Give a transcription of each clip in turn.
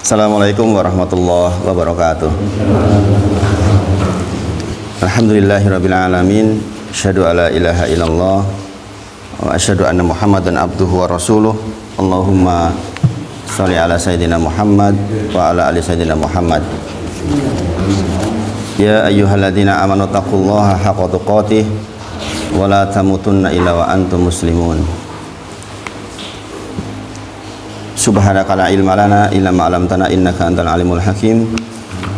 Assalamualaikum warahmatullahi wabarakatuh. Alhamdulillahirrabbilalamin. Asyhadu alla ilaha illallah wa asyhadu anna Muhammadan abduhu wa rasuluh. Allahumma sholli ala sayyidina Muhammad wa ala ali sayyidina Muhammad. Ya ayyuhalladzina amanu taqullaha haqqa tuqatih wa la tamutunna illa wa antum muslimun. Subhanaka la ilma lana illa ma 'allamtana innaka antal alimul hakim.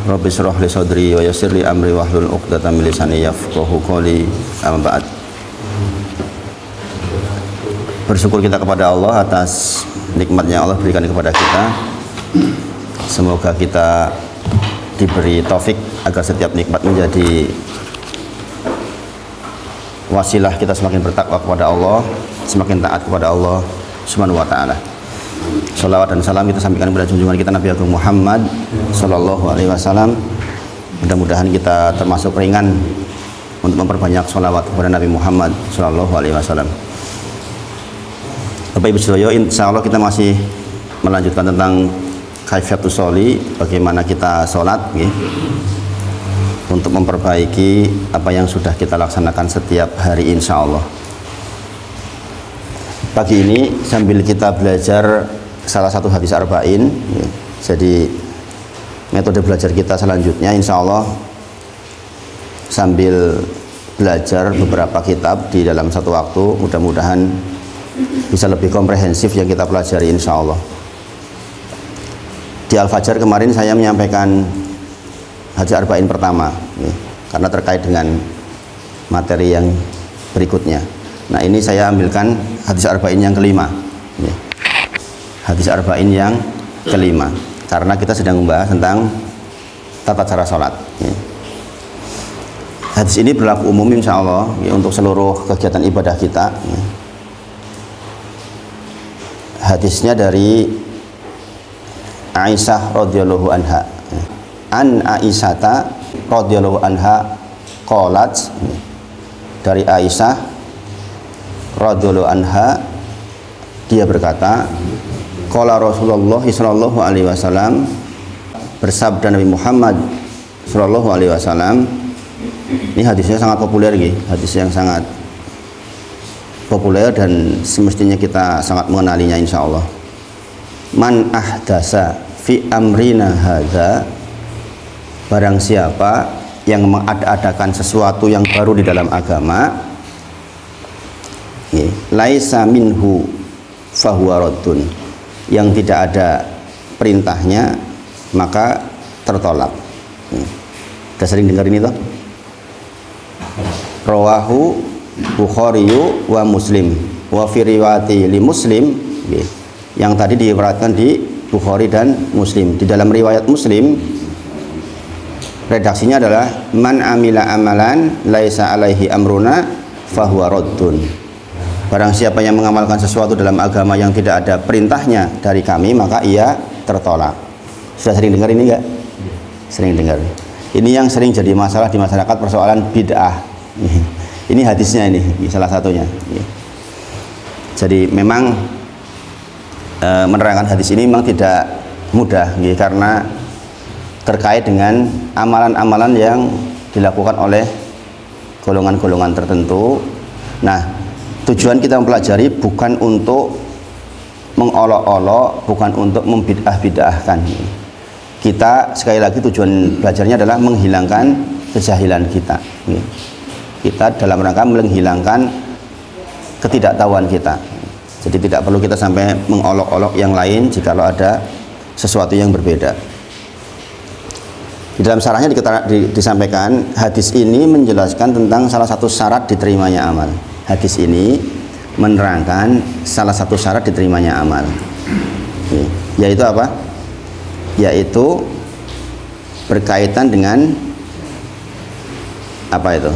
Rabbi shrah li sadri wa yassir li amri wahlul 'uqdatam min lisani yafqahu qawli. Amma ba'd. Bersyukur kita kepada Allah atas nikmatnya Allah berikan kepada kita. Semoga kita diberi taufik agar setiap nikmat menjadi wasilah kita semakin bertakwa kepada Allah, semakin taat kepada Allah Subhanahu wa taala. Salawat dan salam kita sampaikan kepada junjungan kita Nabi Agung Muhammad Sallallahu Alaihi Wasallam. Mudah-mudahan kita termasuk ringan untuk memperbanyak salawat kepada Nabi Muhammad Sallallahu Alaihi Wasallam. Bapak Ibu Saudara, insya Allah kita masih melanjutkan tentang kaifiyatus sholi, bagaimana kita sholat, untuk memperbaiki apa yang sudah kita laksanakan setiap hari insya Allah. Pagi ini sambil kita belajar salah satu hadis arba'in, jadi metode belajar kita selanjutnya insya Allah sambil belajar beberapa kitab di dalam satu waktu, mudah-mudahan bisa lebih komprehensif yang kita pelajari insya Allah. Di Al-Fajr kemarin saya menyampaikan hadis arba'in pertama, karena terkait dengan materi yang berikutnya. Nah, ini saya ambilkan hadis arba'in yang kelima, hadis arba'in yang kelima, karena kita sedang membahas tentang tata cara sholat. Hadis ini berlaku umum insya Allah untuk seluruh kegiatan ibadah kita. Hadisnya dari Aisyah radhiyallahu anha. An Aisyata radhiyallahu anha qalat, dari Aisyah radhiyallahu anha, dia berkata, qala Rasulullah sallallahu alaihi wasallam, bersabda Nabi Muhammad sallallahu alaihi wasallam. Ini hadisnya sangat populer, hadis yang sangat populer dan semestinya kita sangat mengenalinya insya Allah. Man ahdasa fi amrina hadza, barang siapa yang mengada-adakan sesuatu yang baru di dalam agama, laisa minhu fahuwa raddun, yang tidak ada perintahnya maka tertolak. Sudah sering dengar ini toh? Rawahu Bukhariyu wa Muslim wa fi riwayati li Muslim, yang tadi diriwayatkan di Bukhari dan Muslim. Di dalam riwayat Muslim redaksinya adalah man amila amalan laisa alaihi amruna fahuwa raddun, barang siapa yang mengamalkan sesuatu dalam agama yang tidak ada perintahnya dari kami maka ia tertolak. Sudah sering dengar ini enggak? Sering dengar. Ini yang sering jadi masalah di masyarakat, persoalan bid'ah. Ini hadisnya, ini salah satunya. Jadi memang menerangkan hadis ini memang tidak mudah, karena terkait dengan amalan-amalan yang dilakukan oleh golongan-golongan tertentu. Nah, tujuan kita mempelajari bukan untuk mengolok-olok, bukan untuk membid'ah-bid'ahkan. Kita sekali lagi tujuan belajarnya adalah menghilangkan kejahilan kita. Kita dalam rangka menghilangkan ketidaktahuan kita. Jadi tidak perlu kita sampai mengolok-olok yang lain jikalau ada sesuatu yang berbeda. Di dalam syarahnya disampaikan hadis ini menjelaskan tentang salah satu syarat diterimanya amal. Hadis ini menerangkan salah satu syarat diterimanya amal, yaitu apa? Yaitu berkaitan dengan apa itu?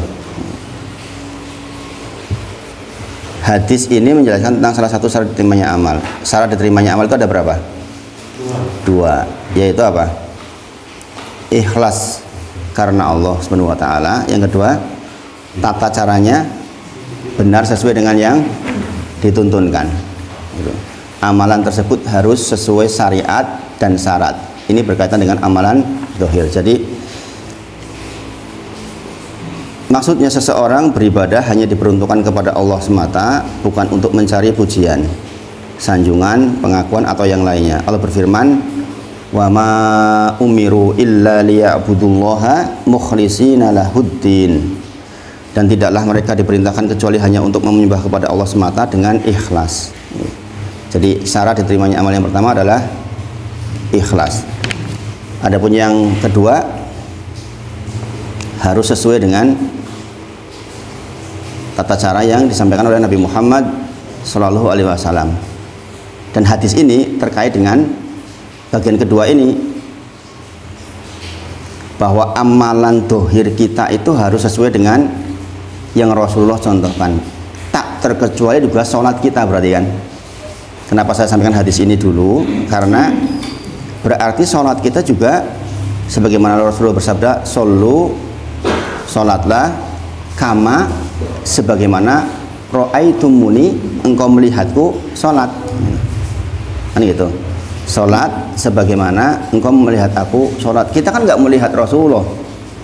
Hadis ini menjelaskan tentang salah satu syarat diterimanya amal. Syarat diterimanya amal itu ada berapa? Dua, yaitu apa? Ikhlas karena Allah Subhanahu wa taala. Yang kedua, tata caranya benar sesuai dengan yang dituntunkan. Amalan tersebut harus sesuai syariat dan syarat. Ini berkaitan dengan amalan zahir. Jadi maksudnya seseorang beribadah hanya diperuntukkan kepada Allah semata, bukan untuk mencari pujian, sanjungan, pengakuan atau yang lainnya. Allah berfirman, "Wa ma umiru illa liya'budullaha mukhlishina lahuddin." Dan tidaklah mereka diperintahkan kecuali hanya untuk menyembah kepada Allah semata dengan ikhlas. Jadi syarat diterimanya amal yang pertama adalah ikhlas. Adapun yang kedua harus sesuai dengan tata cara yang disampaikan oleh Nabi Muhammad Shallallahu Alaihi Wasallam. Dan hadis ini terkait dengan bagian kedua ini, bahwa amalan dohir kita itu harus sesuai dengan yang Rasulullah contohkan, tak terkecuali juga sholat kita. Berarti kan, kenapa saya sampaikan hadis ini dulu, karena berarti sholat kita juga sebagaimana Rasulullah bersabda, "Shollu, sholatlah kama sebagaimana ro'aitumuni, engkau melihatku sholat." Kan gitu, sholat sebagaimana engkau melihat aku sholat. Kita kan nggak melihat Rasulullah,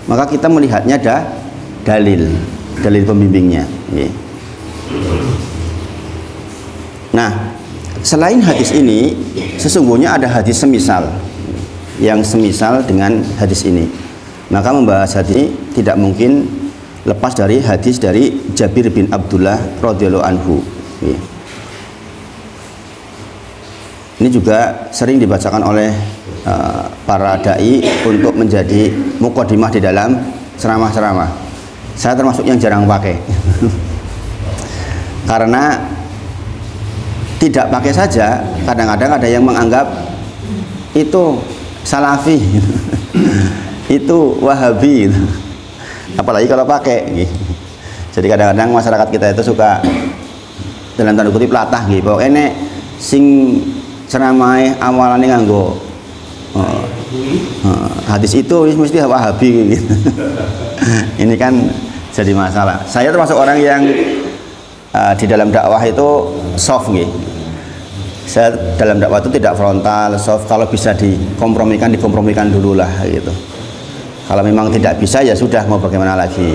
maka kita melihatnya dalil pembimbingnya. Nah, selain hadis ini, sesungguhnya ada hadis semisal yang semisal dengan hadis ini. Maka membahas hadis ini tidak mungkin lepas dari hadis dari Jabir bin Abdullah radhiyallahu anhu. Ini juga sering dibacakan oleh para dai untuk menjadi muqaddimah di dalam ceramah-ceramah. Saya termasuk yang jarang pakai karena tidak pakai saja, kadang-kadang ada yang menganggap itu salafi itu wahabi, apalagi kalau pakai. Jadi kadang-kadang masyarakat kita itu suka dalam tanda kutip latah gitu, pokoknya sing ceramah awalannya nganggo hadis itu mesti wahabi gitu. Ini kan jadi masalah. Saya termasuk orang yang di dalam dakwah itu soft gitu. Saya dalam dakwah itu tidak frontal, soft. Kalau bisa dikompromikan dulu lah gitu. Kalau memang tidak bisa ya sudah, mau bagaimana lagi.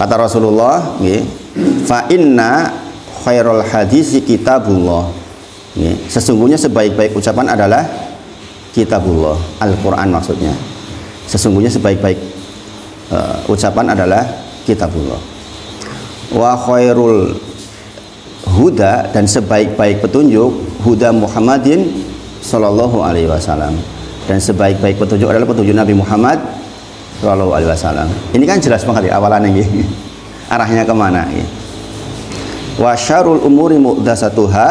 Kata Rasulullah, fa inna khairul hadisi kitabullah. Sesungguhnya sebaik-baik ucapan adalah kitabullah, Al-Quran maksudnya. Sesungguhnya sebaik-baik ucapan adalah kitabullah. Wa khairul huda, dan sebaik-baik petunjuk huda Muhammadin sallallahu alaihi wasallam, dan sebaik-baik petunjuk adalah petunjuk Nabi Muhammad sallallahu alaihi wasallam. Ini kan jelas banget ya awalannya gitu. Arahnya kemana gitu. Wa syarrul umuri muhdatsatuha,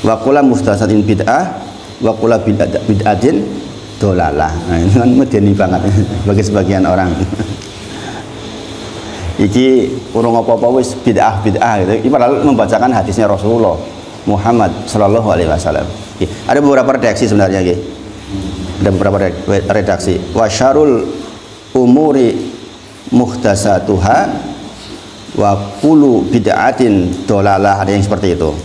wa kullu muhdatsatin bid'ah, wa kullu bid'atin dolalah. Nah, ini kan medeni banget bagi sebagian orang. Iki urung apa-apa wis bid'ah gitu. Ini padahal membacakan hadisnya Rasulullah Muhammad sallallahu alaihi wasallam. Ada beberapa redaksi sebenarnya gitu. Ada beberapa redaksi. Wa syarrul umuri muhdatsatuha wa kullu bid'atin dolalah, ada yang seperti itu.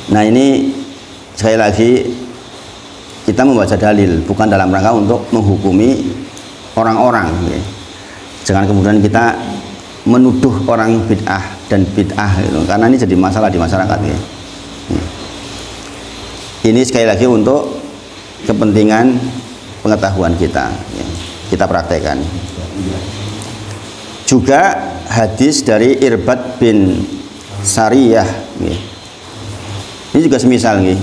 Nah, ini sekali lagi kita membaca dalil bukan dalam rangka untuk menghukumi orang-orang. Jangan kemudian kita menuduh orang bid'ah dan bid'ah gitu, karena ini jadi masalah di masyarakat. Ini sekali lagi untuk kepentingan pengetahuan kita, kita praktekkan. Juga hadis dari Irbad bin Sariyah, ini juga semisal nih.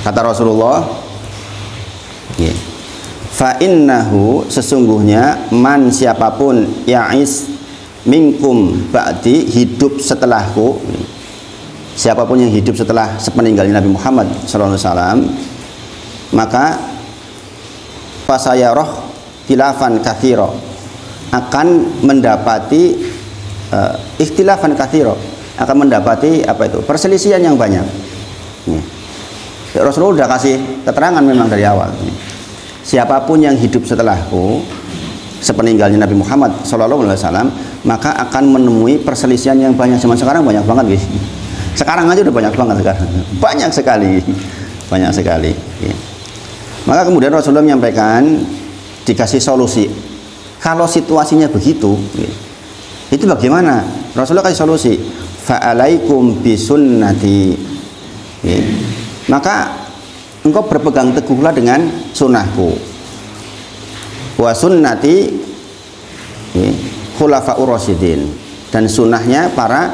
Kata Rasulullah, fa innahu, sesungguhnya man siapapun ya'is minkum ba'di, hidup setelahku, siapapun yang hidup setelah sepeninggalnya Nabi Muhammad SAW, maka fasayaroh ikhtilafan katsira, akan mendapati ikhtilafan katsira, akan mendapati apa itu, perselisihan yang banyak. Rasulullah sudah kasih keterangan memang dari awal. Siapapun yang hidup setelahku sepeninggalnya Nabi Muhammad SAW, maka akan menemui perselisihan yang banyak. Zaman sekarang banyak banget, guys. Sekarang aja udah banyak banget sekarang. Banyak sekali. Banyak sekali. Maka kemudian Rasulullah menyampaikan, dikasih solusi. Kalau situasinya begitu, itu bagaimana? Rasulullah kasih solusi. Fa'alaikum bisunnati. Maka engkau berpegang teguhlah dengan sunnahku. Wa sunnati khulafa'ur rasyidin, dan sunnahnya para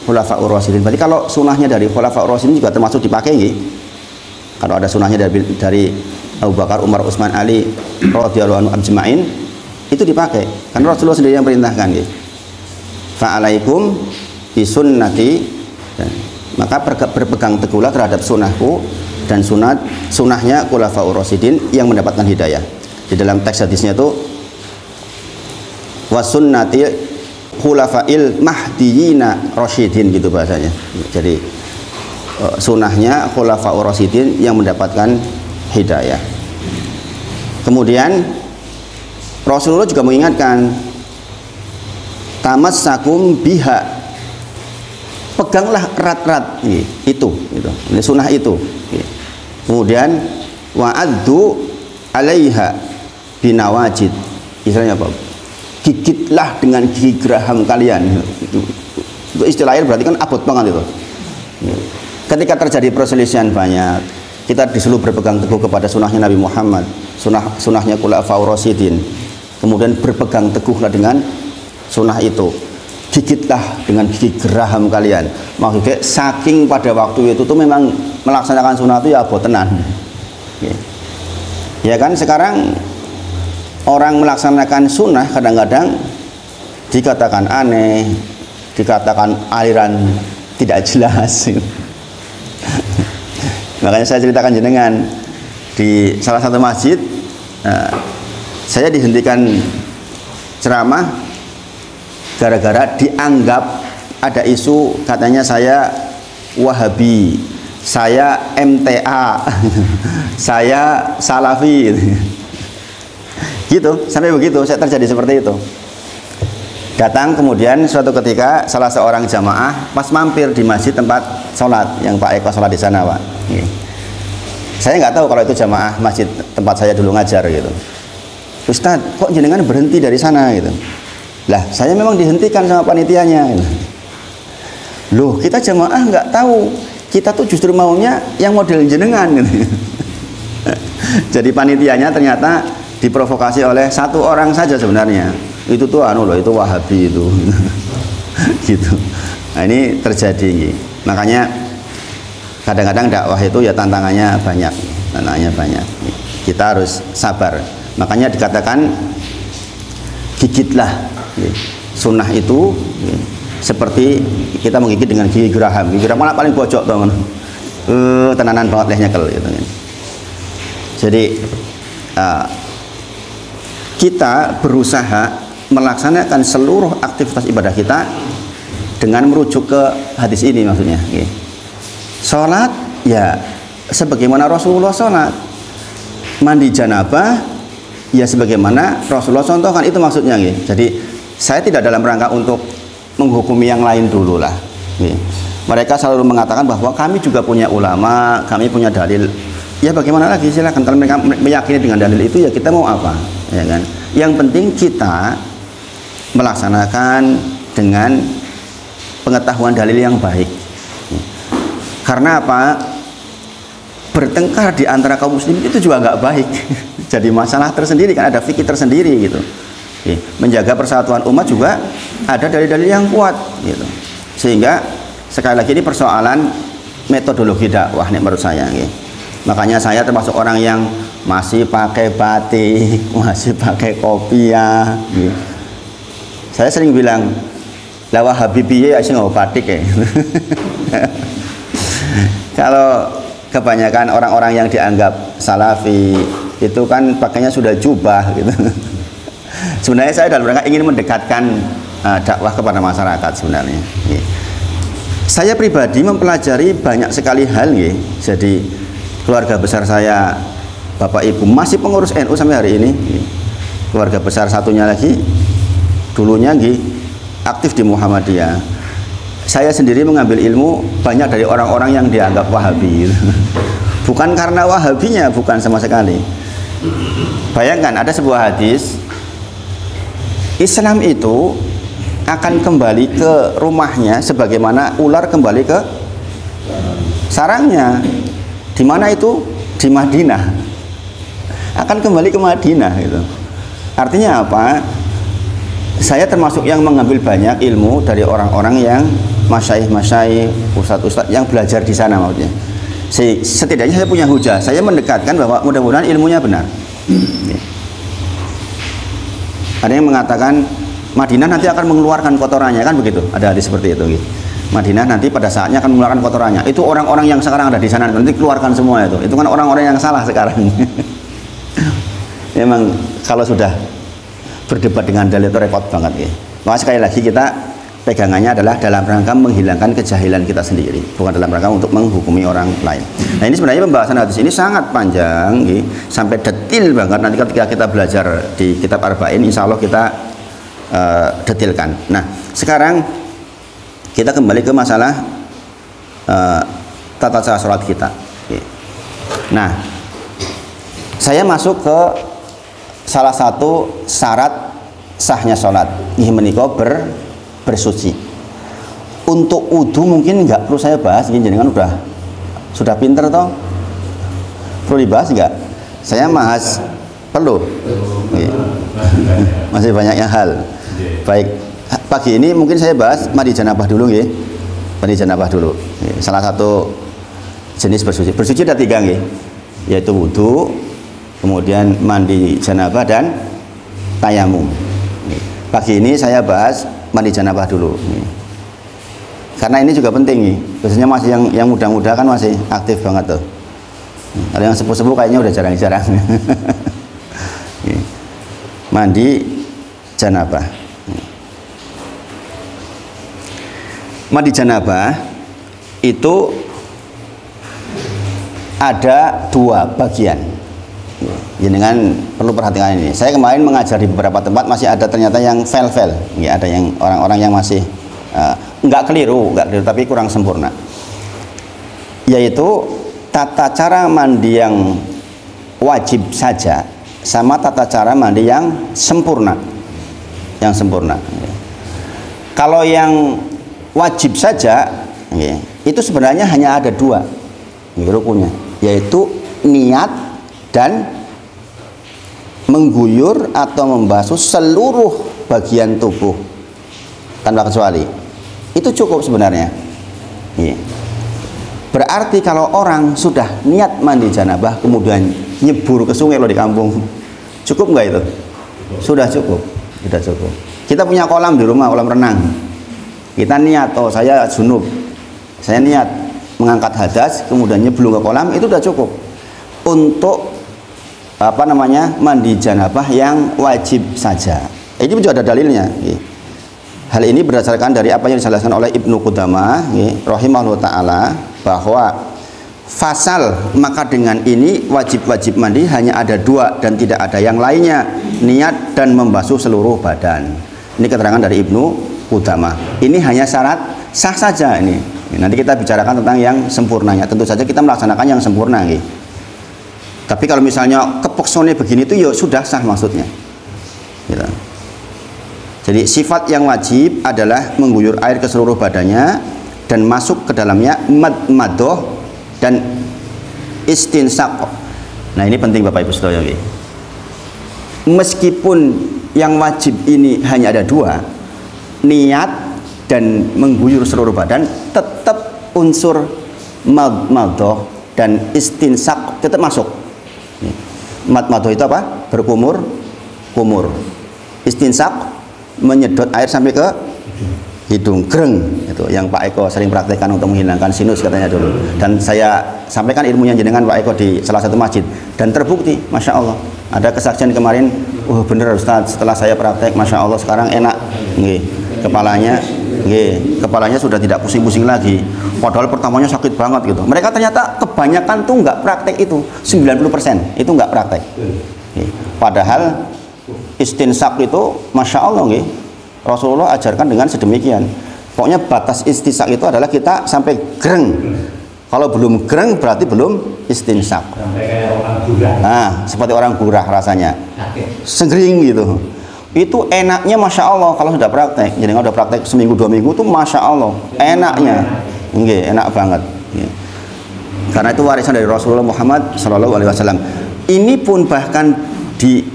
khulafa'ur rasyidin. Berarti kalau sunnahnya dari khulafa'ur rasyidin juga termasuk dipakai nggih. Kalau ada sunnahnya dari Abu Bakar, Umar, Utsman, Ali radhiyallahu anhum ajma'in, itu dipakai. Karena Rasulullah sendiri yang perintahkan nggih. Fa'alaikum bisunnati, maka berpegang teguhlah terhadap sunnahku dan sunnahnya khulafa'ur rasyidin yang mendapatkan hidayah. Di dalam teks hadisnya itu wasunnati khulafa'il mahdiyina rasyidin, gitu bahasanya. Jadi sunnahnya khulafa'ur rasyidin yang mendapatkan hidayah. Kemudian Rasulullah juga mengingatkan, tamassakum biha, peganglah erat-erat itu. Ini sunnah itu. Kemudian wa'addu alaiha binawajid, istilahnya apa? Gigitlah dengan gigi geraham kalian. Itu istilahnya berarti kan abot banget itu. Ketika terjadi perselisihan banyak, kita disuruh berpegang teguh kepada sunnahnya Nabi Muhammad, sunnahnya khulafa'ur rasyidin. Kemudian berpegang teguhlah dengan sunnah itu. Gigitlah dengan gigi geraham kalian. Maksudnya saking pada waktu itu tuh memang melaksanakan sunnah itu ya abot tenan. Ya kan, sekarang orang melaksanakan sunnah kadang-kadang dikatakan aneh, dikatakan aliran tidak jelas. Makanya saya ceritakan jenengan, di salah satu masjid saya dihentikan ceramah gara-gara dianggap ada isu katanya saya Wahabi, saya MTA, saya Salafi, gitu. Sampai begitu, saya terjadi seperti itu. Datang kemudian suatu ketika salah seorang jamaah pas mampir di masjid tempat sholat yang Pak Eko sholat di sana, Pak. Saya nggak tahu kalau itu jamaah masjid tempat saya dulu ngajar gitu. Ustadz, kok jenengan berhenti dari sana gitu? Lah, saya memang dihentikan sama panitianya. Gitu. Loh, kita jamaah nggak tahu. Kita tuh justru maunya yang model jenengan. Gitu. Jadi panitianya ternyata diprovokasi oleh satu orang saja sebenarnya. Itu tuh loh, itu Wahabi itu. Gitu. Nah, ini terjadi. Makanya kadang-kadang dakwah itu ya tantangannya banyak. Kita harus sabar. Makanya dikatakan gigitlah sunnah itu seperti kita menggigit dengan gigi geraham. Gigi geraham malah paling bocok teman. Tenanan banget lehnya kel gitu. Jadi kita berusaha melaksanakan seluruh aktivitas ibadah kita dengan merujuk ke hadis ini, maksudnya. Sholat ya sebagaimana Rasulullah sholat, mandi janabah ya sebagaimana Rasulullah contohkan, itu maksudnya. Jadi saya tidak dalam rangka untuk menghukumi yang lain dulu lah. Mereka selalu mengatakan bahwa kami juga punya ulama, kami punya dalil. Ya bagaimana lagi, silakan. Kalau mereka meyakini dengan dalil itu ya kita mau apa, ya kan? Yang penting kita melaksanakan dengan pengetahuan dalil yang baik. Karena apa? Bertengkar di antara kaum muslimin itu juga nggak baik. Jadi masalah tersendiri kan, ada fikih tersendiri gitu. Menjaga persatuan umat juga ada dalil-dalil yang kuat gitu. Sehingga sekali lagi ini persoalan metodologi dakwah nih menurut saya. Makanya saya termasuk orang yang masih pakai batik, masih pakai kopiah. Saya sering bilang, lawa Habibie ya sih nggak batik ya. Kalau kebanyakan orang-orang yang dianggap salafi itu kan pakainya sudah jubah gitu. Sebenarnya saya dalam rangka ingin mendekatkan dakwah kepada masyarakat sebenarnya. Saya pribadi mempelajari banyak sekali hal. Jadi keluarga besar saya, bapak ibu masih pengurus NU sampai hari ini. keluarga besar satunya lagi dulunya aktif di Muhammadiyah. Saya sendiri mengambil ilmu banyak dari orang-orang yang dianggap Wahabi. Bukan karena Wahabinya, bukan sama sekali. Bayangkan ada sebuah hadis, Islam itu akan kembali ke rumahnya sebagaimana ular kembali ke sarangnya. Di mana itu? Di Madinah. Akan kembali ke Madinah gitu. Artinya apa? Saya termasuk yang mengambil banyak ilmu dari orang-orang yang masyaikh, ustadz-ustadz yang belajar di sana maksudnya. Setidaknya saya punya hujah. Saya mendekatkan bahwa mudah-mudahan ilmunya benar. Ada yang mengatakan Madinah nanti akan mengeluarkan kotorannya, kan begitu? Ada hadis seperti itu. Gitu. Madinah nanti pada saatnya akan mengeluarkan kotorannya. Itu orang-orang yang sekarang ada di sana nanti keluarkan semua itu. Itu kan orang-orang yang salah sekarang. Memang kalau sudah berdebat dengan dalil itu repot banget ya. Maka sekali lagi kita pegangannya adalah dalam rangka menghilangkan kejahilan kita sendiri, bukan dalam rangka untuk menghukumi orang lain. Nah ini sebenarnya pembahasan hadis ini sangat panjang ya, sampai detil banget. Nanti ketika kita belajar di kitab Arba'in insya Allah kita detilkan. Nah sekarang kita kembali ke masalah tata cara sholat kita. Nah saya masuk ke salah satu syarat sahnya sholat, ini menikah bersuci. Untuk wudu mungkin nggak perlu saya bahas, ini jenengan sudah pinter toh, perlu dibahas nggak? Saya bahas perlu. Masih banyak yang hal. Baik, pagi ini mungkin saya bahas mandi janabah dulu ya. Mandi janabah dulu. Salah satu jenis bersuci. Bersuci ada 3 ya, yaitu wudu, kemudian mandi janabah dan tayamum. Pagi ini saya bahas mandi janabah dulu. Karena ini juga penting nih. Biasanya masih yang muda-muda kan masih aktif banget tuh. Kalau yang sepuh-sepuh kayaknya udah jarang-jarang. Mandi janabah. Mandi janabah itu ada 2 bagian. Dengan perlu perhatikan ini. Saya kemarin mengajar di beberapa tempat masih ada ternyata yang fail. Ya, ada yang orang-orang yang masih nggak keliru, tapi kurang sempurna. Yaitu tata cara mandi yang wajib saja sama tata cara mandi yang sempurna. Yang sempurna. Kalau yang wajib saja, itu sebenarnya hanya ada 2 rukunnya, yaitu niat dan mengguyur atau membasuh seluruh bagian tubuh tanpa kecuali. Itu cukup sebenarnya. Berarti kalau orang sudah niat mandi janabah kemudian nyebur ke sungai lo di kampung, cukup nggak itu? Sudah cukup. Kita punya kolam di rumah, kolam renang. Kita niat, oh saya junub, saya niat mengangkat hadas kemudian nyebelung ke kolam, itu sudah cukup untuk mandi janabah yang wajib saja. Ini juga ada dalilnya. Hal ini berdasarkan dari apa yang dijelaskan oleh Ibnu Qudamah rahimahullah ta'ala, bahwa fasal maka dengan ini wajib-wajib mandi hanya ada 2 dan tidak ada yang lainnya, niat dan membasuh seluruh badan. Ini keterangan dari Ibnu Qudamah. Ini hanya syarat sah saja ini. Nanti kita bicarakan tentang yang sempurnanya. Tentu saja kita melaksanakan yang sempurna. Tapi kalau misalnya kepeksone begini itu ya sudah sah maksudnya. Gitu. Jadi sifat yang wajib adalah mengguyur air ke seluruh badannya dan masuk ke dalamnya madmadoh dan istinsaq. Nah ini penting Bapak Ibu sedaya. Meskipun yang wajib ini hanya ada 2, niat dan mengguyur seluruh badan, tetap unsur madmadoh dan istinsaq tetap masuk. Madmadoh itu apa? Berkumur, istinsaq menyedot air sampai ke hidung, greng. Itu yang Pak Eko sering praktekkan untuk menghilangkan sinus katanya dulu. Dan saya sampaikan ilmunya jenengan Pak Eko di salah satu masjid dan terbukti, Masya Allah. Ada kesaksian kemarin, bener Ustaz, setelah saya praktek, Masya Allah sekarang enak. Kepalanya sudah tidak pusing-pusing lagi. Padahal pertamanya sakit banget gitu. Mereka ternyata kebanyakan tuh nggak praktek itu, 90% itu nggak praktek. Padahal istinsak itu Masya Allah nggih. Rasulullah ajarkan dengan sedemikian. Pokoknya batas istinsak itu adalah kita sampai gereng. Kalau belum gereng berarti belum istinsak. Sampai kayak orang gurah. Nah, seperti orang gurah rasanya. Segering gitu. Itu enaknya Masya Allah kalau sudah praktek. Jadi kalau sudah praktek seminggu 2 minggu itu Masya Allah enaknya. Nggih, enak banget. Nggih. Karena itu warisan dari Rasulullah Muhammad SAW. Ini pun bahkan di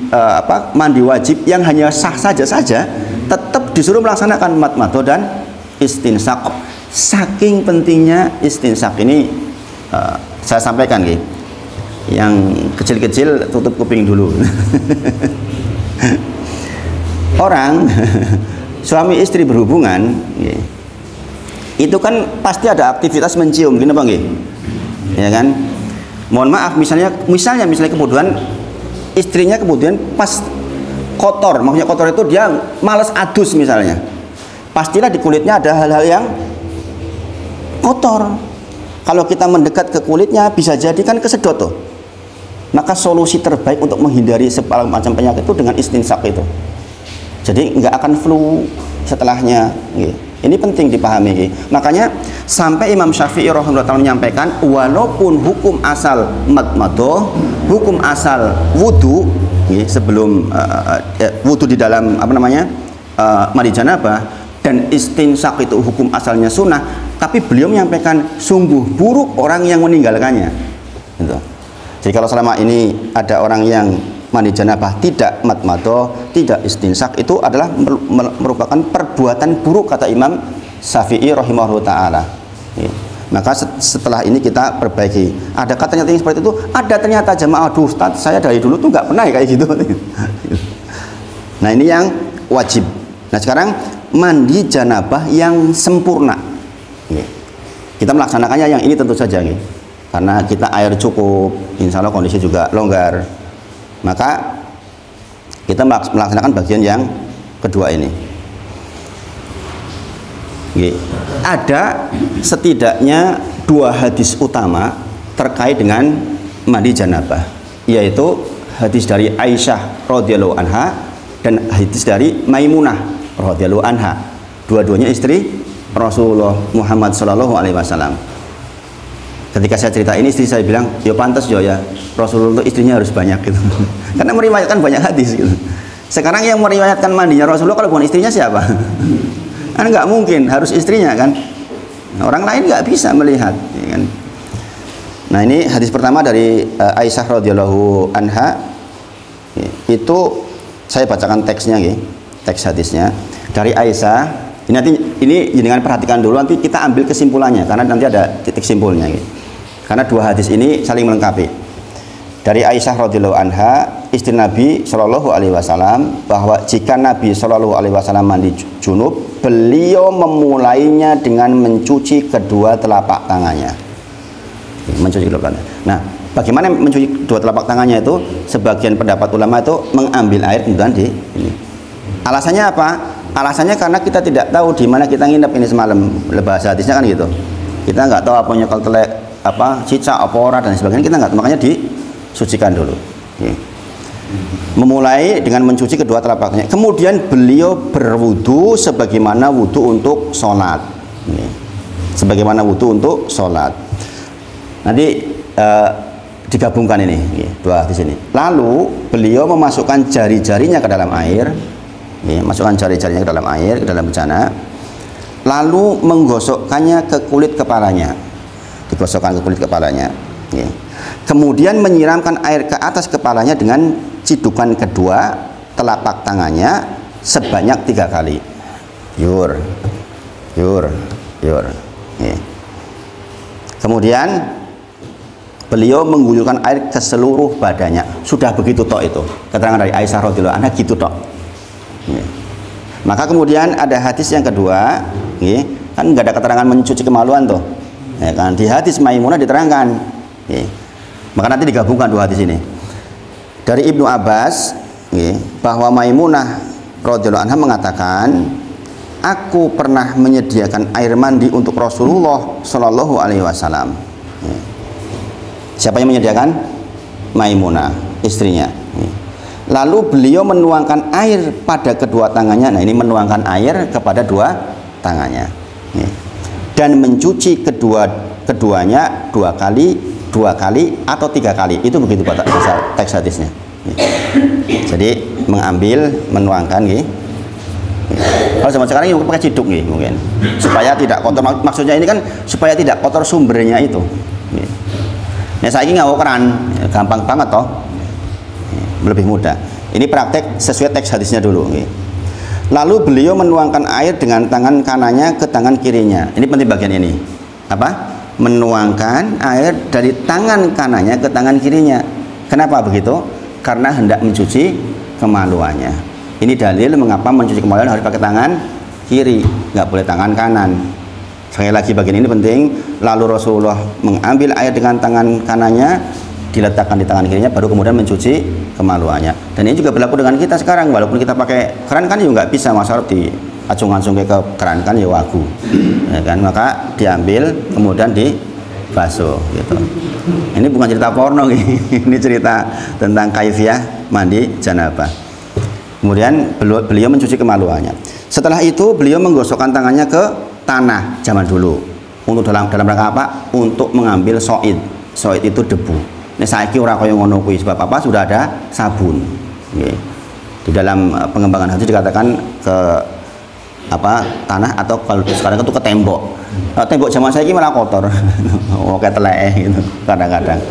mandi wajib yang hanya sah saja tetap disuruh melaksanakan madmadah dan istinsak. Saking pentingnya istinsak ini saya sampaikan gitu. Yang kecil-kecil tutup kuping dulu. Orang suami istri berhubungan gitu, itu kan pasti ada aktivitas mencium, gini apa nggih? Ya kan? Mohon maaf misalnya kemudian istrinya kemudian pas kotor, maksudnya kotor itu dia malas adus misalnya, pastilah di kulitnya ada hal-hal yang kotor. Kalau kita mendekat ke kulitnya bisa jadi kan kesedot tuh. Maka solusi terbaik untuk menghindari segala macam penyakit itu dengan istinsak itu. Jadi nggak akan flu setelahnya. Ini penting dipahami. Makanya sampai Imam Syafi'i rahimahullah menyampaikan, walaupun hukum asal madmadah, hukum asal wudu, sebelum wudu di dalam mandi janabah, dan istinsak itu hukum asalnya sunnah, tapi beliau menyampaikan sungguh buruk orang yang meninggalkannya. Gitu. Jadi kalau selama ini ada orang yang mandi janabah tidak madmadah, tidak istinsak, itu adalah merupakan perbuatan buruk kata Imam Syafi'i rahimahullah ta'ala. Maka setelah ini kita perbaiki. Ada katanya yang seperti itu, ada ternyata jamaah, aduh Ustaz, saya dari dulu tuh nggak pernah kayak gitu. Nah ini yang wajib. Nah sekarang mandi janabah yang sempurna. Kita melaksanakannya yang ini tentu saja, karena kita air cukup, insya Allah kondisi juga longgar. Maka kita melaksanakan bagian yang kedua ini. Ada setidaknya 2 hadis utama terkait dengan mandi janabah, yaitu hadis dari Aisyah radhiyallahu anha dan hadis dari Maimunah radhiyallahu anha. Dua-duanya istri Rasulullah Muhammad sallallahu alaihi wasallam. Ketika saya cerita ini, istri saya bilang, ya pantas ya Rasulullah itu istrinya harus banyak gitu. Karena meriwayatkan banyak hadis gitu. Sekarang yang meriwayatkan mandinya Rasulullah kalau bukan istrinya siapa? Kan nggak mungkin, harus istrinya kan. Nah, orang lain nggak bisa melihat. Ya kan? Nah ini hadis pertama dari Aisyah radhiyallahu anha. Itu saya bacakan teksnya, teks hadisnya dari Aisyah. Ini dengan perhatikan dulu, nanti kita ambil kesimpulannya karena nanti ada titik simpulnya. Karena 2 hadis ini saling melengkapi. Dari Aisyah radhiyallahu anha, istri Nabi Shallallahu alaihi wasallam, bahwa jika Nabi Shallallahu alaihi wasallam mandi junub, beliau memulainya dengan mencuci kedua telapak tangannya. Mencuci kedua tangannya. Nah, bagaimana mencuci kedua telapak tangannya itu? Sebagian pendapat ulama itu mengambil air kemudian di ini. Alasannya apa? Alasannya karena kita tidak tahu di mana kita nginep ini semalam. Bahasa hadisnya kan gitu. Kita nggak tahu apa nyekel telek, cicak, apa ora dan sebagainya, kita nggak tahu. Makanya disucikan dulu. Memulai dengan mencuci kedua telapaknya. Kemudian beliau berwudu sebagaimana wudu untuk sholat. Sebagaimana wudu untuk sholat. Nanti digabungkan ini, 2 hadis ini. Lalu beliau memasukkan jari-jarinya ke dalam air. Masukkan jari-jarinya ke dalam air, ke dalam bejana, lalu menggosokkannya ke kulit kepalanya, digosokkan ke kulit kepalanya. Kemudian menyiramkan air ke atas kepalanya dengan cidukan kedua telapak tangannya sebanyak 3 kali. Yur. Kemudian beliau mengguyurkan air ke seluruh badannya. Sudah begitu tok itu. Keterangan dari Aisyah radhiyallahu anha gitu tok. Maka kemudian ada hadis yang kedua, kan nggak ada keterangan mencuci kemaluan tuh, ya kan? Di hadis Maimunah diterangkan, maka nanti digabungkan 2 hadis ini. Dari Ibnu Abbas, bahwa Maimunah radhiyallahu anha mengatakan, aku pernah menyediakan air mandi untuk Rasulullah Shallallahu alaihi wasallam. Siapa yang menyediakan? Maimunah, istrinya. Lalu beliau menuangkan air pada kedua tangannya. Nah, ini menuangkan air kepada dua tangannya. Nih. Dan mencuci keduanya dua kali atau 3 kali. Itu begitu bahasa teks hadisnya. Nih. Jadi mengambil, menuangkan, nih. Kalau zaman sekarang ini pakai ciduk nih mungkin, supaya tidak kotor. Maksudnya ini kan supaya tidak kotor sumbernya itu. Nah, saya ini nggak keran, gampang banget toh, lebih mudah. Ini praktek sesuai teks hadisnya dulu. Lalu beliau menuangkan air dengan tangan kanannya ke tangan kirinya. Ini penting bagian ini. Apa? Menuangkan air dari tangan kanannya ke tangan kirinya. Kenapa begitu? Karena hendak mencuci kemaluannya. Ini dalil mengapa mencuci kemaluan harus pakai tangan kiri, nggak boleh tangan kanan. Sekali lagi bagian ini penting. Lalu Rasulullah mengambil air dengan tangan kanannya, diletakkan di tangan kirinya, baru kemudian mencuci kemaluannya. Dan ini juga berlaku dengan kita sekarang. Walaupun kita pakai keran kan juga nggak bisa, masa harus diacung-acung ke keran kan ya wagu, ya kan? Maka diambil kemudian dibasuh gitu. Ini bukan cerita porno, ini cerita tentang kaifiah mandi janabah. Kemudian beliau mencuci kemaluannya. Setelah itu beliau menggosokkan tangannya ke tanah zaman dulu. Untuk dalam rangka apa? Untuk mengambil soid. Soid itu debu. Ini saiki ora kaya ngono kuwi, sebab apa? Sudah ada sabun. Nggih. Di dalam pengembangan hadis dikatakan ke tanah, atau kalau sekarang itu ke tembok. Tembok zaman saiki malah kotor. Oke, telek gitu kadang-kadang.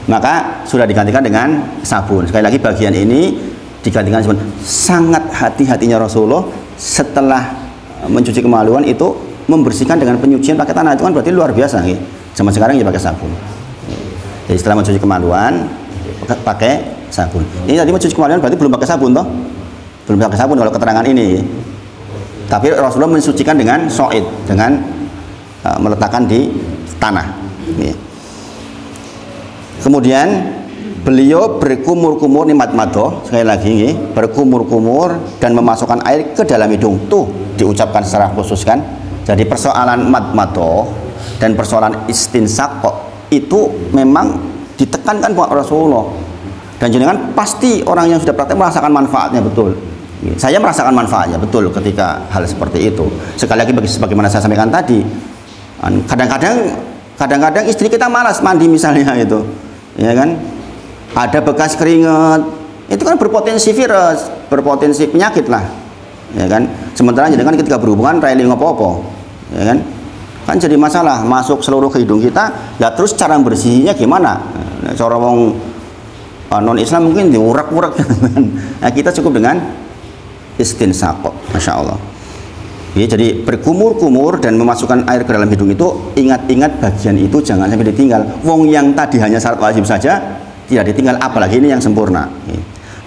Maka sudah digantikan dengan sabun. Sekali lagi bagian ini digantikan sabun. Sangat hati-hatinya Rasulullah setelah mencuci kemaluan itu membersihkan dengan penyucian pakai tanah. Itu kan berarti luar biasa nih. Zaman sekarang ya pakai sabun. Jadi setelah mencuci kemaluan pakai sabun. Ini tadi mencuci kemaluan berarti belum pakai sabun toh? Belum pakai sabun kalau keterangan ini. Tapi Rasulullah mensucikan dengan soid, dengan meletakkan di tanah. Kemudian beliau berkumur-kumur, nikmat madoh, sekali lagi berkumur-kumur dan memasukkan air ke dalam hidung. Tuh diucapkan secara khusus kan. Jadi persoalan madoh dan persoalan istinsak itu memang ditekankan buat Rasulullah. Dan jenengan pasti orang yang sudah praktek merasakan manfaatnya betul. Saya merasakan manfaatnya betul ketika hal seperti itu. Sekali lagi sebagaimana saya sampaikan tadi, kadang-kadang istri kita malas mandi misalnya itu, ya kan? Ada bekas keringat, itu kan berpotensi virus, berpotensi penyakit lah, ya kan? Sementara jangan ketika berhubungan railing apa-apa, ya kan? Kan jadi masalah masuk seluruh ke hidung kita. Ya terus cara bersihnya gimana? Cara wong non Islam mungkin diurak-urak, nah, kita cukup dengan istinsak, masya Allah. Ya, jadi berkumur-kumur dan memasukkan air ke dalam hidung itu, ingat-ingat bagian itu jangan sampai ditinggal. Wong yang tadi hanya syarat wajib saja tidak ditinggal, apalagi ini yang sempurna.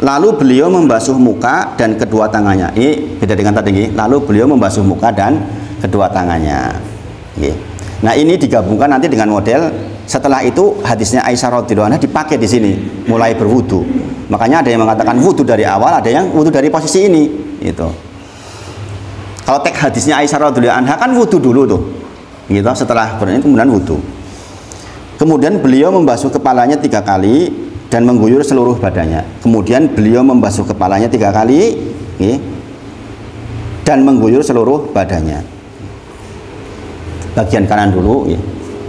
Lalu beliau membasuh muka dan kedua tangannya. Ini beda dengan tadi. Lalu beliau membasuh muka dan kedua tangannya. Nah, ini digabungkan nanti dengan model setelah itu hadisnya Aisyah radhiyallahu anha dipakai di sini, mulai berwudu. Makanya ada yang mengatakan wudu dari awal, ada yang wudu dari posisi ini. Itu. Kalau teks hadisnya Aisyah radhiyallahu anha kan wudu dulu tuh, gitu. Setelah berani kemudian wudu. Kemudian beliau membasuh kepalanya 3 kali dan mengguyur seluruh badannya. Kemudian beliau membasuh kepalanya 3 kali, dan mengguyur seluruh badannya. Bagian kanan dulu,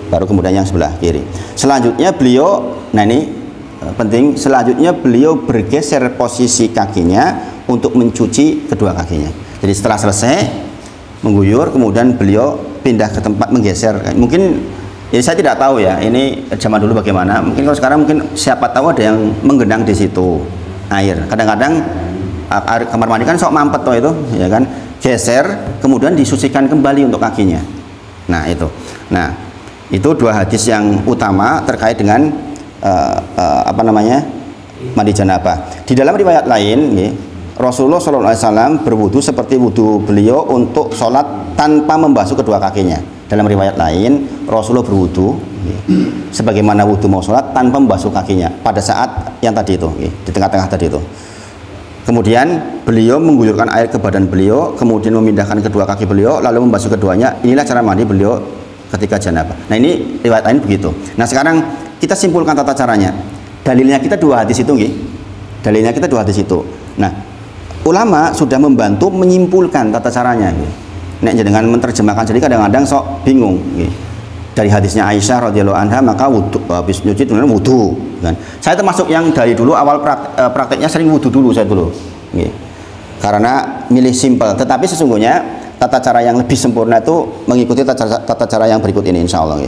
baru kemudian yang sebelah kiri. Selanjutnya beliau, nah ini penting, selanjutnya beliau bergeser posisi kakinya untuk mencuci kedua kakinya. Jadi setelah selesai mengguyur, kemudian beliau pindah ke tempat menggeser. Mungkin ya saya tidak tahu ya, ini zaman dulu bagaimana. Mungkin kalau sekarang mungkin siapa tahu ada yang menggenang di situ air. Kadang-kadang air kamar mandi kan sok mampet toh itu, ya kan? Geser, kemudian disucikan kembali untuk kakinya. Nah itu. Nah itu 2 hadis yang utama terkait dengan mandi janabah. Di dalam riwayat lain, Rasulullah SAW berwudu seperti wudu beliau untuk sholat tanpa membasuh kedua kakinya. Dalam riwayat lain, Rasulullah berwudu sebagaimana wudu mau sholat tanpa membasuh kakinya pada saat yang tadi itu, di tengah-tengah tadi itu. Kemudian beliau mengguyurkan air ke badan beliau, kemudian memindahkan kedua kaki beliau, lalu membasuh keduanya. Inilah cara mandi beliau ketika janabah. Nah ini riwayat lain begitu. Nah sekarang kita simpulkan tata caranya. Dalilnya kita 2 hadis itu, Dalilnya kita dua hadis itu. Nah, ulama sudah membantu menyimpulkan tata caranya. Nek dengan menerjemahkan jadi kadang-kadang sok bingung. Dari hadisnya Aisyah radhiyallahu anha, maka wudu habis nyuci dengan wudu kan. Saya termasuk yang dari dulu awal prakteknya sering wudu dulu saya dulu. Karena milih simpel, tetapi sesungguhnya tata cara yang lebih sempurna itu mengikuti tata cara yang berikut ini insyaallah.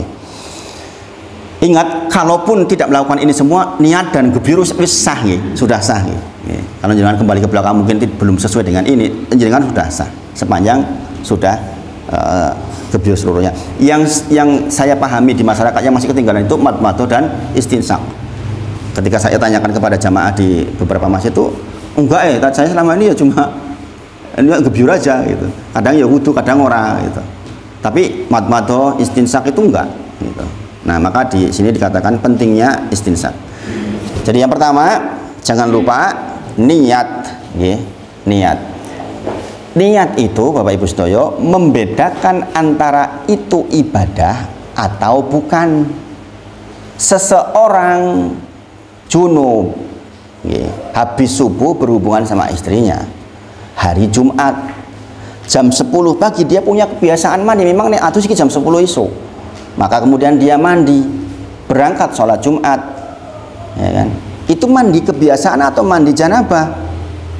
Ingat, kalaupun tidak melakukan ini semua, niat dan gebiru sah, sudah sah. Kalau jangan kembali ke belakang mungkin belum sesuai dengan ini, jangan sudah sah sepanjang sudah gebiru seluruhnya. Yang saya pahami di masyarakat yang masih ketinggalan itu madmadah dan istinsak. Ketika saya tanyakan kepada jamaah di beberapa masjid itu, enggak saya selama ini ya cuma ini gebiru aja gitu. Kadang ya wudu, kadang ora gitu. Tapi madmadah istinsak itu enggak gitu. Nah, maka di sini dikatakan pentingnya istinsak. Jadi yang pertama, jangan lupa niat, niat. Niat itu Bapak Ibu sedaya membedakan antara itu ibadah atau bukan. Seseorang junub habis subuh berhubungan sama istrinya hari Jumat jam 10 pagi, dia punya kebiasaan mandi, memang nek atus iki jam 10 esok, maka kemudian dia mandi berangkat sholat Jumat, ya kan? Itu mandi kebiasaan atau mandi janabah?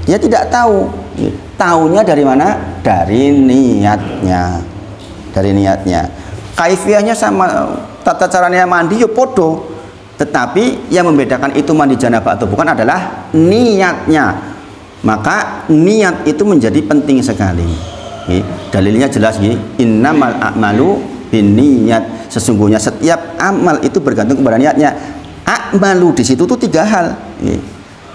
Dia tidak tahu. Tahunya dari mana? Dari niatnya. Dari niatnya. Kaifiahnya sama, tata caranya mandi ya podo. Tetapi yang membedakan itu mandi janabah atau bukan adalah niatnya. Maka niat itu menjadi penting sekali. Dalilnya jelas, innamal a'malu binniyat. Sesungguhnya setiap amal itu bergantung kepada niatnya. A'malu di situ tuh tiga hal,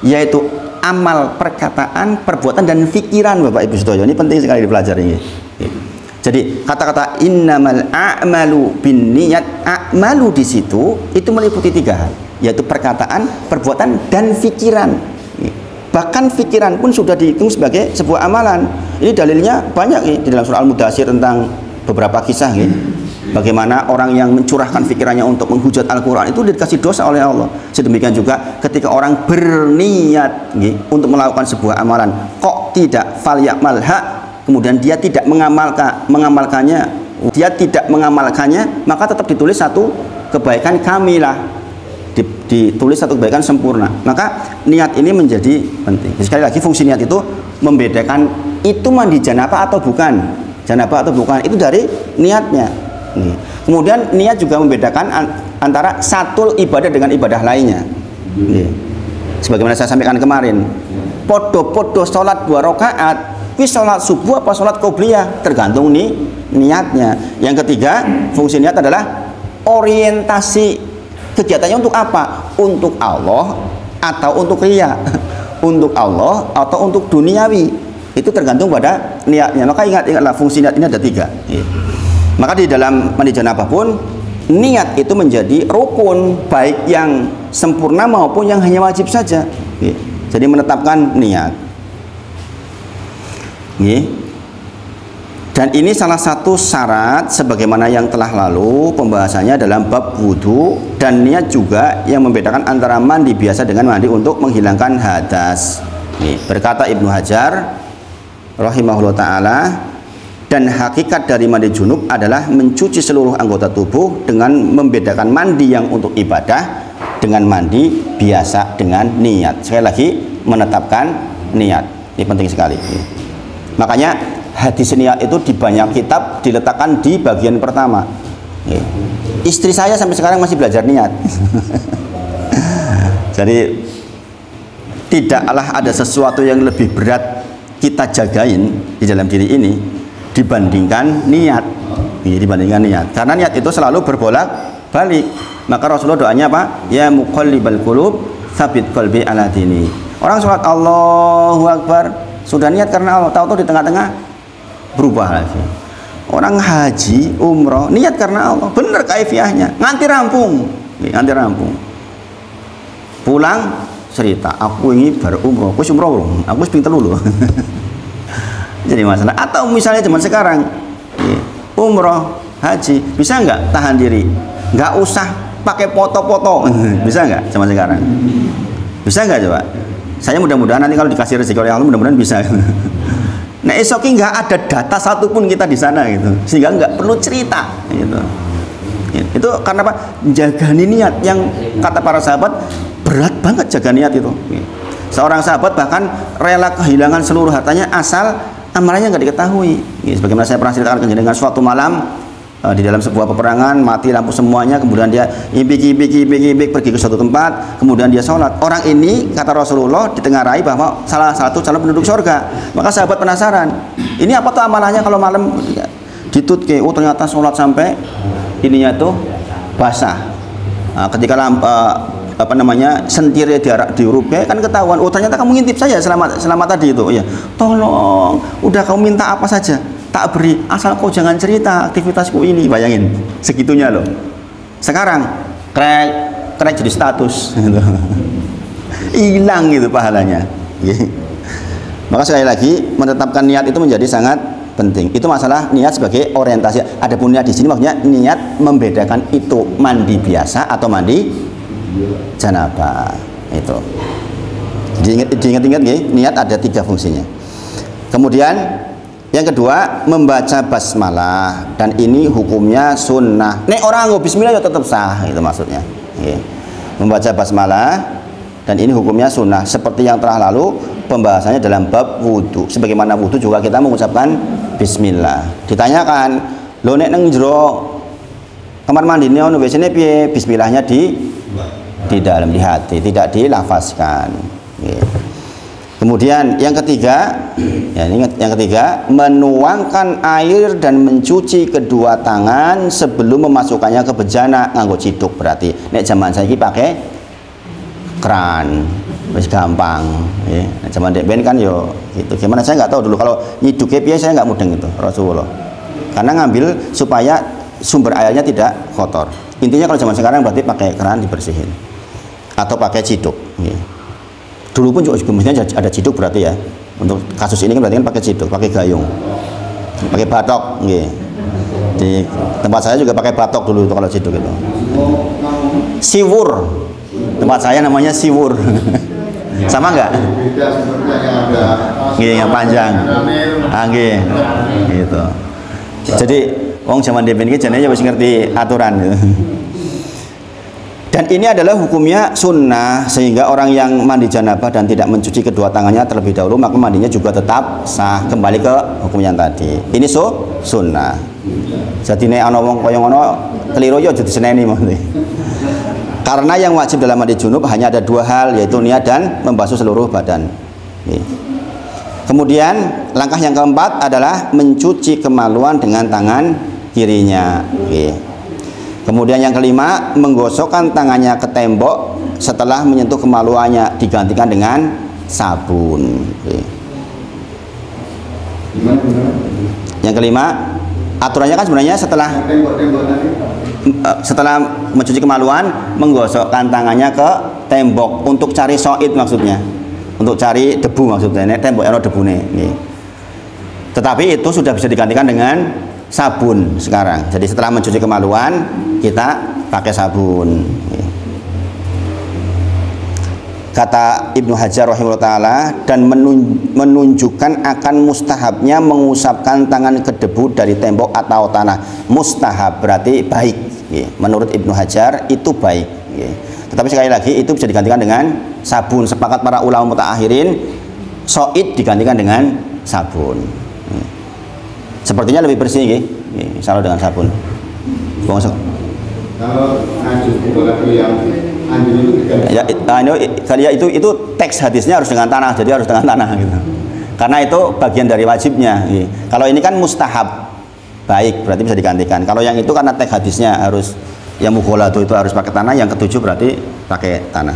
yaitu amal, perkataan, perbuatan, dan pikiran Bapak Ibu sedaya. Ini penting sekali dipelajari. Jadi kata-kata innamal a'malu binniyat, a'malu di situ itu meliputi tiga hal, yaitu perkataan, perbuatan, dan pikiran. Bahkan pikiran pun sudah dihitung sebagai sebuah amalan. Ini dalilnya banyak di dalam surah Al-Mudaththir tentang beberapa kisah. Bagaimana orang yang mencurahkan pikirannya untuk menghujat Al-Quran itu dikasih dosa oleh Allah. Sedemikian juga ketika orang berniat untuk melakukan sebuah amalan, kok tidak falyamalha, kemudian dia tidak mengamalkannya, maka tetap ditulis satu kebaikan kamilah, ditulis satu kebaikan sempurna. Maka niat ini menjadi penting. Sekali lagi, fungsi niat itu membedakan itu mandi janabah atau bukan. Janabah atau bukan itu dari niatnya. Kemudian niat juga membedakan antara satu ibadah dengan ibadah lainnya. Sebagaimana saya sampaikan kemarin, podo-podo sholat 2 rakaat, wis sholat subuh apa sholat qobliyah, tergantung nih niatnya. Yang ketiga, fungsi niat adalah orientasi kegiatannya untuk apa? Untuk Allah atau untuk riya? Untuk Allah atau untuk duniawi? Itu tergantung pada niatnya. Maka ingatlah, fungsi niat ini ada 3. Maka di dalam mandi janabah pun niat itu menjadi rukun, baik yang sempurna maupun yang hanya wajib saja. Jadi menetapkan niat. Dan ini salah satu syarat sebagaimana yang telah lalu pembahasannya dalam bab wudu, dan niat juga yang membedakan antara mandi biasa dengan mandi untuk menghilangkan hadas. Berkata Ibnu Hajar rahimahullah ta'ala, dan hakikat dari mandi junub adalah mencuci seluruh anggota tubuh dengan membedakan mandi yang untuk ibadah dengan mandi biasa dengan niat. Sekali lagi, menetapkan niat. Ini penting sekali. Makanya hadis niat itu di banyak kitab diletakkan di bagian pertama. Istri saya sampai sekarang masih belajar niat. Jadi tidaklah ada sesuatu yang lebih berat kita jagain di dalam diri ini dibandingkan niat. Karena niat itu selalu berbolak-balik. Maka Rasulullah doanya apa? Ya muqallibal qulub, tsabit qalbi ala dini. Orang sholat Allahu Akbar sudah niat karena Allah, tahu-tahu di tengah-tengah berubah lagi. Orang haji, umroh, niat karena Allah, bener kaifiahnya, nganti rampung. Pulang cerita, aku ini baru umroh, aku umroh, aku ping telu. Jadi masalah. Atau misalnya zaman sekarang umroh, haji, bisa nggak tahan diri, nggak usah pakai foto-foto, bisa nggak zaman sekarang? Bisa nggak coba? Saya mudah-mudahan nanti kalau dikasih rezeki oleh Allah mudah-mudahan bisa. Nah esok nggak ada data satupun kita di sana gitu, sehingga nggak perlu cerita gitu. Itu karena apa? Jaga niat yang kata para sahabat berat banget jaga niat itu. Seorang sahabat bahkan rela kehilangan seluruh hartanya asal amalannya nggak diketahui. Sebagaimana saya pernah ceritakan dengan suatu malam di dalam sebuah peperangan mati lampu semuanya, kemudian dia impik pergi ke suatu tempat, kemudian dia sholat. Orang ini kata Rasulullah ditengarai bahwa salah satu calon penduduk surga. Maka sahabat penasaran, ini apa tuh amalannya kalau malam ditutke? Oh ternyata sholat sampai ininya tuh basah. Nah, ketika sentirnya dirubah kan ketahuan. Oh ternyata kamu ngintip saya selama tadi itu. Ya tolong, udah kamu minta apa saja tak beri, asal kau jangan cerita aktivitasku ini. Bayangin segitunya loh. Sekarang krek jadi status hilang gitu pahalanya. Maka sekali lagi menetapkan niat itu menjadi sangat penting. Itu masalah niat sebagai orientasi. Adapun niat di sini maksudnya niat membedakan itu mandi biasa atau mandi janabah. Itu diingat-ingat niat ada 3 fungsinya. Kemudian yang kedua membaca basmalah, dan ini hukumnya sunnah. Nek orang nggo bismillah ya tetap sah, itu maksudnya. Membaca basmalah dan ini hukumnya sunnah seperti yang telah lalu pembahasannya dalam bab wudhu. Sebagaimana wudhu juga kita mengucapkan bismillah. Ditanyakan, lo nek nang jero kamar mandine ono WC-ne piye? Bismillahnya di dalam, di hati, tidak dilafazkan. Kemudian yang ketiga, yang ketiga menuangkan air dan mencuci kedua tangan sebelum memasukkannya ke bejana nganggo ciduk. Berarti nek zaman saiki pakai keran, wis gampang. Nek zaman ben kan yo gitu. Gimana saya nggak tahu dulu kalau nyiduke piye, saya nggak mudeng itu Rasulullah. Karena ngambil supaya sumber airnya tidak kotor. Intinya kalau zaman sekarang berarti pakai keran dibersihin atau pakai ciduk. Dulu pun juga mestinya ada ciduk berarti ya. Untuk kasus ini kan berarti kan pakai ciduk, pakai gayung, pakai batok. Di tempat saya juga pakai batok dulu itu kalau ciduk itu. Siwur, tempat saya namanya siwur. Sama nggak? Yang panjang. Gitu. Jadi wong zaman DPN ini jenenge wis ngerti aturan gitu. Dan ini adalah hukumnya sunnah, sehingga orang yang mandi janabah dan tidak mencuci kedua tangannya terlebih dahulu maka mandinya juga tetap sah. Kembali ke hukum yang tadi. Ini sunnah. Jadi nek ana wong kaya ngono keliru ya aja diseneni maksudnya. Karena yang wajib dalam mandi junub hanya ada 2 hal, yaitu niat dan membasuh seluruh badan. Kemudian langkah yang keempat adalah mencuci kemaluan dengan tangan kirinya. Kemudian yang kelima, menggosokkan tangannya ke tembok setelah menyentuh kemaluannya, digantikan dengan sabun. Yang kelima, aturannya kan sebenarnya setelah mencuci kemaluan, menggosokkan tangannya ke tembok untuk cari soid, maksudnya untuk cari debu, maksudnya tembok yang ada debu nih. Tetapi itu sudah bisa digantikan dengan sabun sekarang. Jadi setelah mencuci kemaluan kita pakai sabun. Kata Ibnu Hajar rahimahullah ta'ala, dan menunjukkan akan mustahabnya mengusapkan tangan ke debu dari tembok atau tanah. Mustahab berarti baik. Menurut Ibnu Hajar itu baik. Tetapi sekali lagi itu bisa digantikan dengan sabun. Sepakat para ulama mutaakhirin, soid digantikan dengan sabun. Sepertinya lebih bersih, insya Allah dengan sabun. Kalau anjur itu lagi yang anjur itu itu teks hadisnya harus dengan tanah, jadi harus dengan tanah gitu. Karena itu bagian dari wajibnya. Kalau ini kan mustahab, baik, berarti bisa digantikan. Kalau yang itu karena teks hadisnya harus, yang mughalatu itu harus pakai tanah, yang ketujuh berarti pakai tanah.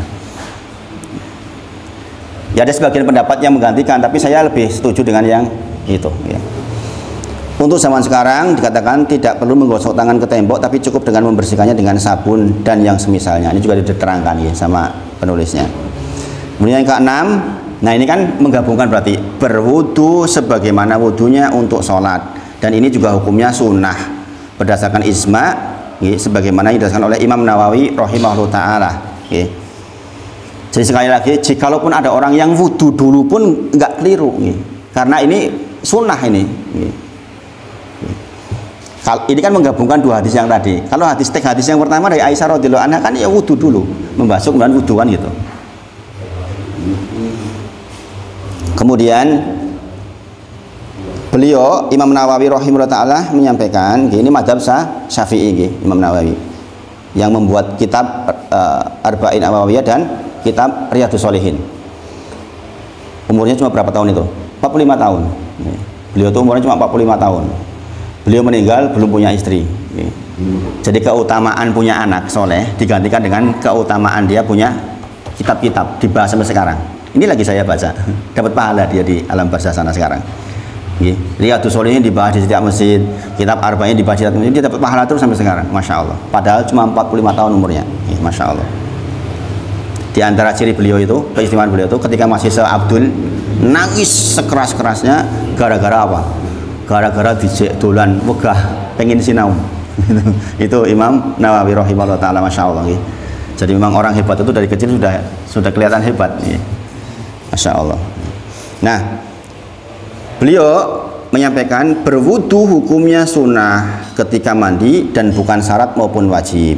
Ya ada sebagian pendapat yang menggantikan, tapi saya lebih setuju dengan yang itu. Untuk zaman sekarang dikatakan tidak perlu menggosok tangan ke tembok, tapi cukup dengan membersihkannya dengan sabun dan yang semisalnya. Ini juga diterangkan sama penulisnya. Kemudian yang keenam, nah ini kan menggabungkan berarti berwudu sebagaimana wudunya untuk sholat, dan ini juga hukumnya sunnah berdasarkan ijma, sebagaimana yang didasarkan oleh Imam Nawawi rahimahullah ta'ala. Jadi sekali lagi, jikalaupun ada orang yang wudu dulu pun nggak keliru, karena ini sunnah ini. Ini kan menggabungkan dua hadis yang tadi. Kalau hadis yang pertama dari Aisyah radhiyallahu anha kan ya wudu dulu, membasuh dan wuduan gitu. Kemudian beliau Imam Nawawi rahimahullah taala menyampaikan, ini madzhab Syafi'i, Imam Nawawi yang membuat kitab Arba'in An-Nawawiyah dan kitab Riyadhus Shalihin. Umurnya cuma berapa tahun itu? 45 tahun. Beliau itu umurnya cuma 45 tahun. Beliau meninggal belum punya istri. Jadi keutamaan punya anak soleh digantikan dengan keutamaan dia punya kitab-kitab, dibahas sampai sekarang. Ini lagi saya baca, dapat pahala dia di alam barzah sana sekarang. Riyadhus Shalihin dibahas di setiap masjid, kitab Arba'in dibahas di setiap masjid, dia dapat pahala terus sampai sekarang, masya Allah. Padahal cuma 45 tahun umurnya, masya Allah. Di antara ciri beliau itu, keistimewaan beliau itu, ketika masih se-Abdul, nangis sekeras-kerasnya gara-gara apa? Gara-gara dijek dolan wegah pengen sinau. Itu Imam Nawawi rahimahullah taala, masya Allah. Jadi memang orang hebat itu dari kecil sudah kelihatan hebat, masya Allah. Nah, beliau menyampaikan berwudu hukumnya sunnah ketika mandi dan bukan syarat maupun wajib.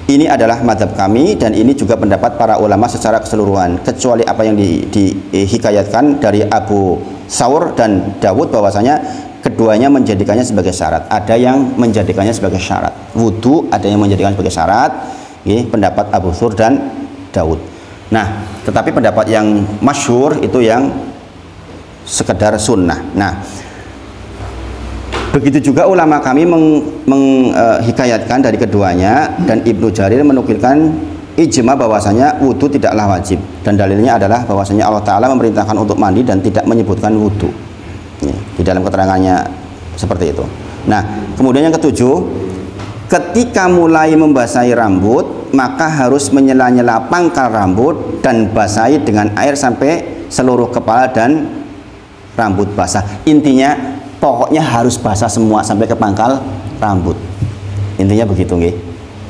Ini adalah mazhab kami dan ini juga pendapat para ulama secara keseluruhan, kecuali apa yang dihikayatkan dari Abu Thawr dan Dawud bahwasanya keduanya menjadikannya sebagai syarat. Ada yang menjadikannya sebagai syarat wudu, ada yang menjadikan sebagai syarat, pendapat Abu Thawr dan Dawud. Nah, tetapi pendapat yang masyhur itu yang sekedar sunnah. Nah, begitu juga ulama kami menghikayatkan dari keduanya, dan Ibnu Jarir menukilkan ijma bahwasanya wudu tidaklah wajib, dan dalilnya adalah bahwasanya Allah Ta'ala memerintahkan untuk mandi dan tidak menyebutkan wudu di dalam keterangannya seperti itu. Nah, kemudian yang ketujuh, ketika mulai membasahi rambut maka harus menyela-nyela pangkal rambut dan basahi dengan air sampai seluruh kepala dan rambut basah. Intinya pokoknya harus basah semua sampai ke pangkal rambut. Intinya begitu, nggih.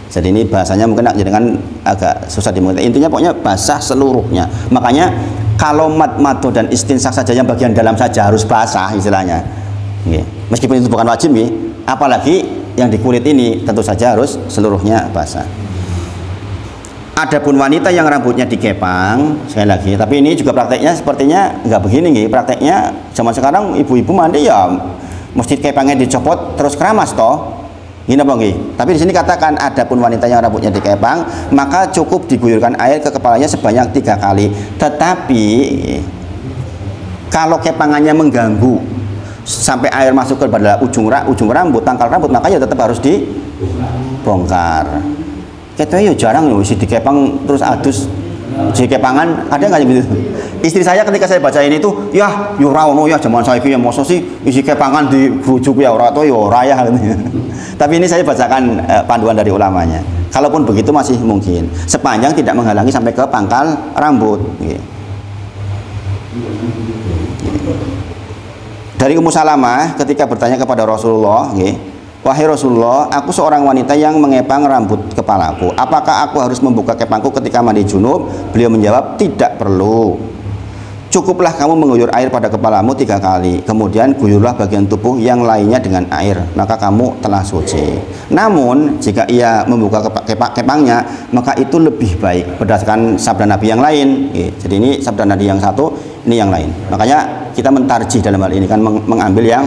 Jadi ini bahasanya mungkin agak susah dimengerti. Intinya pokoknya basah seluruhnya. Makanya kalau mad-mado dan istinsak saja yang bagian dalam saja harus basah istilahnya. Nggih. Meskipun itu bukan wajib, nggih. Apalagi yang di kulit ini tentu saja harus seluruhnya basah. Adapun wanita yang rambutnya dikepang, sekali lagi, tapi ini juga prakteknya sepertinya nggak begini, nggih. Prakteknya zaman sekarang ibu-ibu mandi ya mesti kepangnya dicopot terus keramas toh. Gini apa nggih? Tapi di sini katakan adapun wanita yang rambutnya dikepang, maka cukup diguyurkan air ke kepalanya sebanyak 3 kali. Tetapi kalau kepangannya mengganggu sampai air masuk ke pada ujung rambut, tangkal rambut, makanya tetap harus dibongkar. Kita ya jarang loh isi dikepang terus adus di kepangan, ada nggak gitu? Istri saya ketika saya baca ini tuh, ya ora ono ya zaman saya ya mosok sih isi kepangan di bujuk ya ora to ya ora ya. Tapi ini saya bacakan panduan dari ulamanya. Kalaupun begitu masih mungkin, sepanjang tidak menghalangi sampai ke pangkal rambut. Dari Ummu Salamah ketika bertanya kepada Rasulullah, wahai Rasulullah, aku seorang wanita yang mengepang rambut kepalaku. Apakah aku harus membuka kepangku ketika mandi junub? Beliau menjawab, tidak perlu. Cukuplah kamu mengguyur air pada kepalamu 3 kali. Kemudian guyurlah bagian tubuh yang lainnya dengan air. Maka kamu telah suci. Namun, jika ia membuka kepangnya, maka itu lebih baik berdasarkan sabda Nabi yang lain. Jadi ini sabda Nabi yang satu, ini yang lain. Makanya kita mentarjih dalam hal ini kan, mengambil yang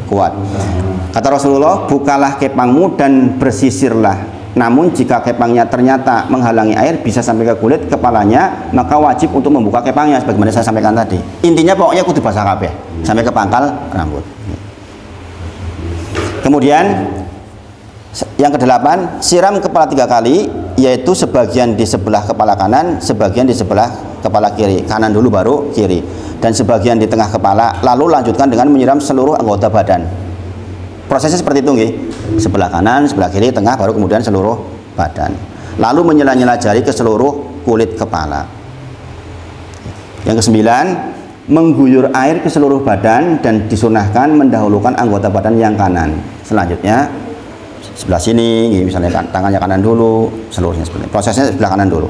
kuat. Kata Rasulullah, bukalah kepangmu dan bersisirlah. Namun jika kepangnya ternyata menghalangi air bisa sampai ke kulit kepalanya, maka wajib untuk membuka kepangnya sebagaimana saya sampaikan tadi. Intinya pokoknya kudu basah kabeh sampai ke pangkal rambut. Kemudian yang ke-8, siram kepala 3 kali, yaitu sebagian di sebelah kepala kanan, sebagian di sebelah kepala kiri. Kanan dulu baru kiri, dan sebagian di tengah kepala. Lalu lanjutkan dengan menyiram seluruh anggota badan. Prosesnya seperti itu, nggih. Sebelah kanan, sebelah kiri, tengah, baru kemudian seluruh badan. Lalu menyela-nyela jari ke seluruh kulit kepala. Yang ke-9, mengguyur air ke seluruh badan dan disunahkan mendahulukan anggota badan yang kanan. Selanjutnya sebelah sini, misalnya tangannya kanan dulu, seluruhnya seperti ini. Prosesnya sebelah kanan dulu.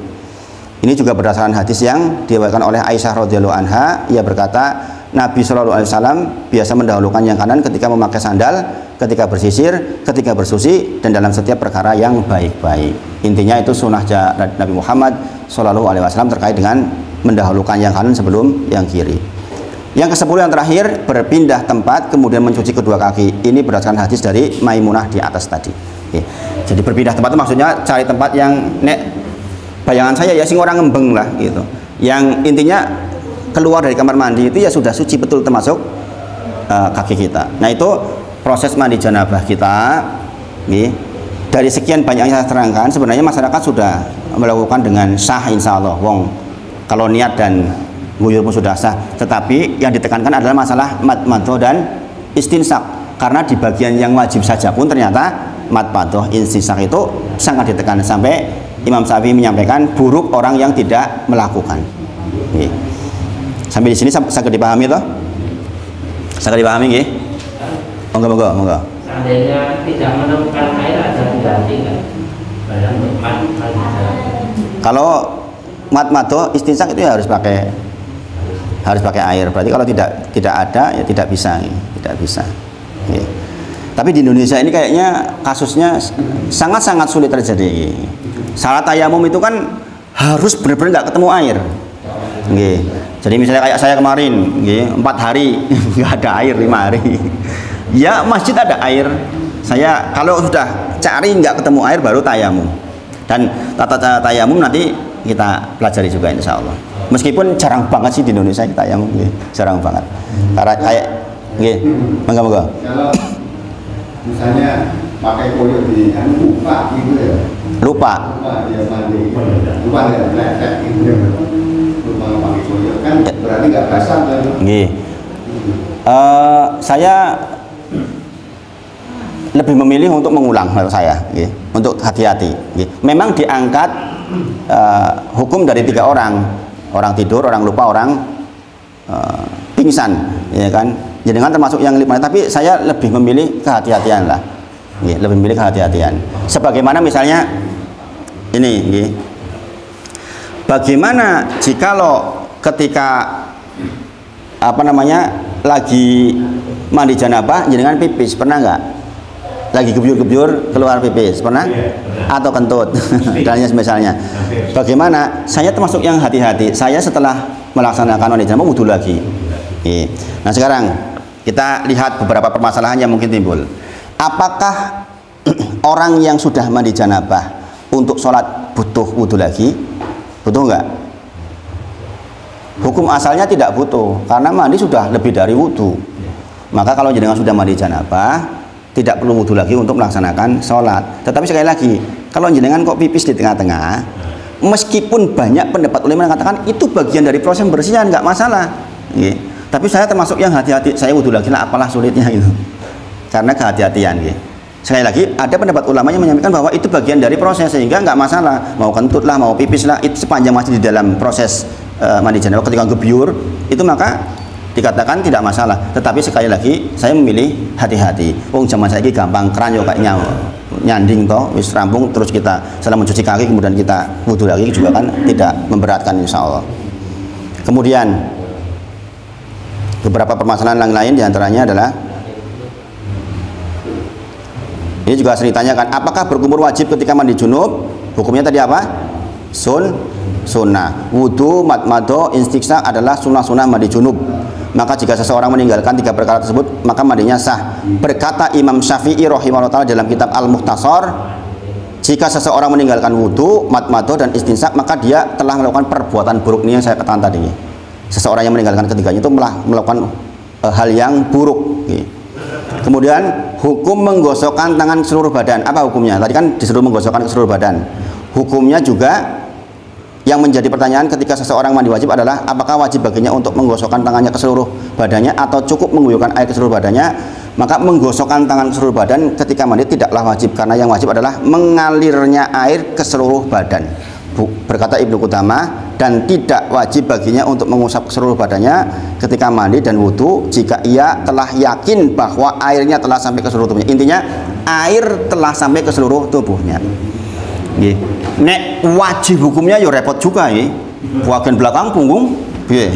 Ini juga berdasarkan hadis yang diriwayatkan oleh Aisyah radhiyallahu anha. Ia berkata, Nabi Shallallahu Alaihi Wasallam biasa mendahulukan yang kanan ketika memakai sandal, ketika bersisir, ketika bersuci, dan dalam setiap perkara yang baik-baik. Intinya itu sunnah Nabi Muhammad Shallallahu Alaihi Wasallam terkait dengan mendahulukan yang kanan sebelum yang kiri. Yang ke-10 yang terakhir, berpindah tempat kemudian mencuci kedua kaki. Ini berdasarkan hadis dari Maimunah di atas tadi. Oke. Jadi berpindah tempat itu maksudnya cari tempat yang bayangan saya ya sing orang ngembeng lah gitu. Yang intinya keluar dari kamar mandi itu ya sudah suci betul termasuk kaki kita. Nah itu proses mandi janabah kita. Nih, dari sekian banyak yang saya terangkan sebenarnya masyarakat sudah melakukan dengan sah insya Allah. Wong kalau niat dan guyur pun sudah sah. Tetapi yang ditekankan adalah masalah madmadoh dan istinsak. Karena di bagian yang wajib saja pun ternyata madmadoh istinsak itu sangat ditekan sampai Imam Syafi'i menyampaikan buruk orang yang tidak melakukan. Nih. Sampai di sini sangat dipahami toh? Sangat dipahami nggih? Monggo. Seandainya tidak menemukan air ada ganti kan? Kalau madmadoh istinsak itu ya harus pakai air. Berarti kalau tidak ada ya tidak bisa. Nih. Tapi di Indonesia ini kayaknya kasusnya sangat-sangat sulit terjadi. Salat tayamum itu kan harus benar-benar nggak ketemu air. Nggih. Jadi misalnya kayak saya kemarin, nggih, 4 hari nggak ada air, 5 hari. Ya masjid ada air. Saya kalau sudah cari nggak ketemu air baru tayamum. Dan tata tayamum nanti kita pelajari juga insya Allah. Meskipun jarang banget sih di Indonesia kita tayamum, nggih, jarang banget. Karena kayak, nggih, monggo. Kalau misalnya pakai koyo di lupa gitu ya. Lupa Dia mandi. Lupa ya, lecet gitu ya. Lupa pakai koyo kan berarti nggak basah kan? Nggih. Saya lebih memilih untuk mengulang menurut saya, nggih. Untuk hati-hati, nggih. Memang diangkat hukum dari 3 orang tidur, orang lupa, orang pingsan, ya kan. Jadi kan termasuk yang 5, tapi saya lebih memilih kehati-hatian lah. Nggih, lebih memilih kehati-hatian. Sebagaimana misalnya ini, nggih. Bagaimana jikalau ketika lagi mandi janabah jenengan pipis, pernah nggak? Lagi gebyur-gebyur keluar pipis, pernah? Atau kentut, dan misalnya. Bagaimana? Saya termasuk yang hati-hati. Saya setelah melaksanakan mandi janabah wudu lagi. Nah sekarang kita lihat beberapa permasalahan yang mungkin timbul. Apakah orang yang sudah mandi janabah untuk sholat butuh wudu lagi? Butuh nggak? Hukum asalnya tidak butuh, karena mandi sudah lebih dari wudu. Maka kalau jenengan sudah mandi janabah, tidak perlu wudu lagi untuk melaksanakan sholat. Tetapi sekali lagi, kalau jenengan kok pipis di tengah-tengah, meskipun banyak pendapat ulama yang mengatakan itu bagian dari proses pembersihan, nggak masalah. Tapi saya termasuk yang hati-hati, saya wudu lagi lah, apalah sulitnya gitu. Karena kehati-hatian, gitu. Sekali lagi, ada pendapat ulama yang menyampaikan bahwa itu bagian dari proses, sehingga nggak masalah. Mau kentut lah, mau pipis lah, itu sepanjang masih di dalam proses mandi janabah ketika gebyur, itu maka dikatakan tidak masalah. Tetapi sekali lagi, saya memilih hati-hati. Zaman saya ini gampang keran yo kayaknya nyanding toh, wis rampung terus kita setelah mencuci kaki kemudian kita wudu lagi juga kan tidak memberatkan insya Allah. Kemudian beberapa permasalahan yang lain diantaranya adalah ini juga sering ditanyakan, apakah berkumur wajib ketika mandi junub? Hukumnya tadi apa? Sunnah. Wudu, madmadoh, istinsak adalah sunnah-sunnah mandi junub. Maka jika seseorang meninggalkan 3 perkara tersebut, maka mandinya sah. Berkata Imam Syafi'i rahimahullah ta'ala dalam kitab Al-Mukhtasar, jika seseorang meninggalkan wudu, madmadoh, dan istinsak, maka dia telah melakukan perbuatan buruk. Ini yang saya katakan tadi. Seseorang yang meninggalkan ketiganya itu melakukan hal yang buruk. Kemudian hukum menggosokkan tangan seluruh badan. Apa hukumnya? Tadi kan disuruh menggosokkan ke seluruh badan. Hukumnya juga yang menjadi pertanyaan ketika seseorang mandi wajib adalah apakah wajib baginya untuk menggosokkan tangannya ke seluruh badannya atau cukup mengguyurkan air ke seluruh badannya. Maka menggosokkan tangan ke seluruh badan ketika mandi tidaklah wajib, karena yang wajib adalah mengalirnya air ke seluruh badan. Berkata Ibnu Qudamah, dan tidak wajib baginya untuk mengusap ke seluruh badannya ketika mandi dan wudu jika ia telah yakin bahwa airnya telah sampai ke seluruh tubuhnya. Intinya air telah sampai ke seluruh tubuhnya. Nggih. Nek wajib hukumnya ya repot juga nggih. Bagian belakang punggung piye?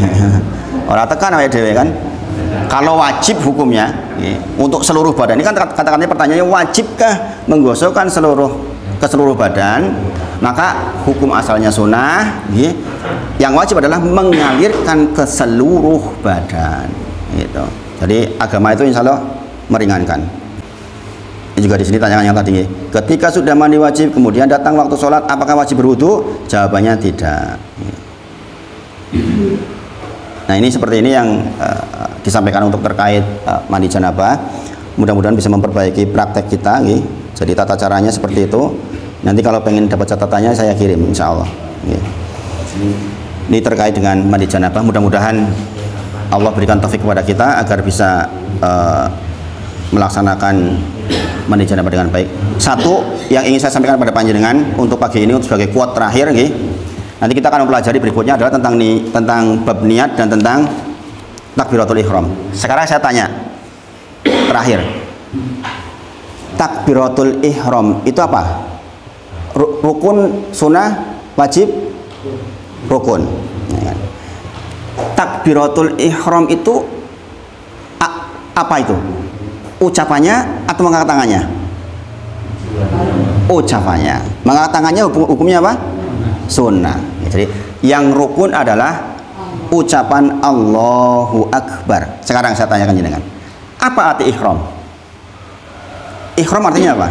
Ora tekan awake dhewe kan. Kalau wajib hukumnya untuk seluruh badan, ini kan katakannya pertanyaannya wajibkah menggosokkan ke seluruh badan, maka hukum asalnya sunnah, yang wajib adalah mengalirkan ke seluruh badan gitu. Jadi agama itu insya Allah meringankan. Ini juga di sini tanyakan yang tadi, ketika sudah mandi wajib kemudian datang waktu sholat, apakah wajib berwudu? Jawabannya tidak. Nah ini seperti ini yang disampaikan untuk terkait mandi janabah. Mudah-mudahan bisa memperbaiki praktek kita. Jadi tata caranya seperti itu. Nanti kalau pengen dapat catatannya saya kirim insya Allah. Ini terkait dengan mandi janabah. Mudah-mudahan Allah berikan taufik kepada kita agar bisa melaksanakan mandi janabah dengan baik. Satu yang ingin saya sampaikan pada panjenengan untuk pagi ini sebagai quote terakhir. Nanti kita akan mempelajari berikutnya adalah tentang bab niat dan tentang takbiratul ihram. Sekarang saya tanya terakhir, takbiratul ihram itu apa? Rukun, sunnah, wajib, rukun. Takbiratul ihram itu apa itu? Ucapannya atau mengangkat tangannya? Ucapannya. Mengangkat tangannya hukumnya apa? Sunnah. Jadi yang rukun adalah ucapan Allahu Akbar. Sekarang saya tanyakan jenengan, apa arti ihram? Ihram artinya apa?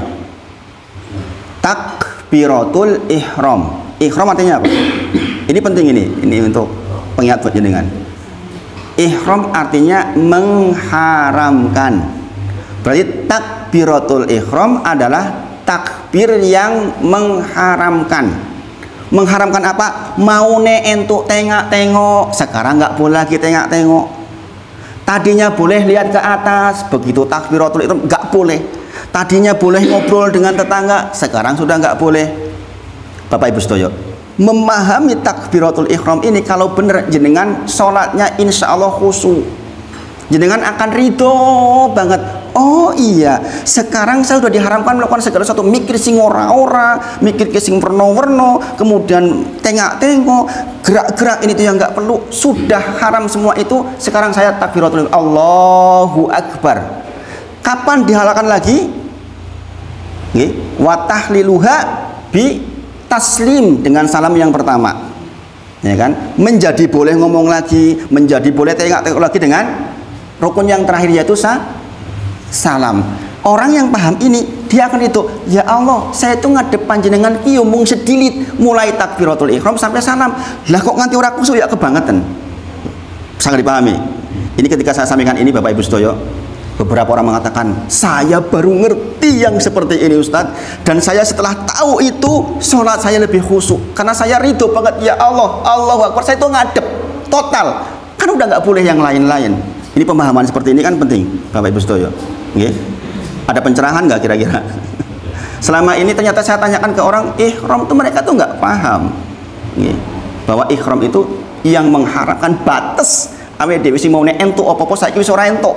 Takbiratul ihram. Ihram artinya apa? Ini penting ini untuk pengingat buat jenengan. Ihram artinya mengharamkan. Berarti takbiratul ihram adalah takbir yang mengharamkan. Mengharamkan apa? Maune entuk tengok-tengok, sekarang nggak boleh lagi tengok-tengok. Tadinya boleh lihat ke atas, begitu takbiratul ihram nggak boleh. Tadinya boleh ngobrol dengan tetangga, sekarang sudah nggak boleh. Bapak Ibu sedaya, memahami takbiratul ihram ini kalau benar jenengan sholatnya insya Allah khusyuk, jenengan akan ridho banget. Oh iya, sekarang saya sudah diharamkan melakukan segala sesuatu, mikir sing ora-ora, mikir ke sing werno-werno, kemudian tengok-tengok, gerak-gerak ini tuh yang nggak perlu, sudah haram semua itu. Sekarang saya takbiratul Allahu Akbar. Kapan dihalalkan lagi? Wa tahliluha bi taslim, dengan salam yang pertama. Ya kan? Menjadi boleh ngomong lagi, menjadi boleh tengok-tengok lagi dengan rukun yang terakhir yaitu salam. Orang yang paham ini dia akan itu, ya Allah, saya itu ngadep panjenengan ki mung sedilit mulai takbiratul ihram sampai salam. Lah kok nganti ora kusuk ya kebangetan. Sangat dipahami. Ini ketika saya sampaikan ini Bapak Ibu sedaya, beberapa orang mengatakan, saya baru ngerti yang seperti ini Ustadz, dan saya setelah tahu itu sholat saya lebih khusyuk karena saya ridho banget, ya Allah, Allahu Akbar, saya itu ngadep total, kan udah nggak boleh yang lain-lain. Ini pemahaman seperti ini kan penting Bapak Ibu sedaya. Ada pencerahan nggak kira-kira? Selama ini ternyata saya tanyakan ke orang ihram itu mereka tuh nggak paham bahwa ihram itu yang mengharapkan batas awake dhewe sing mau entuk apa-apa saiki wis ora entuk,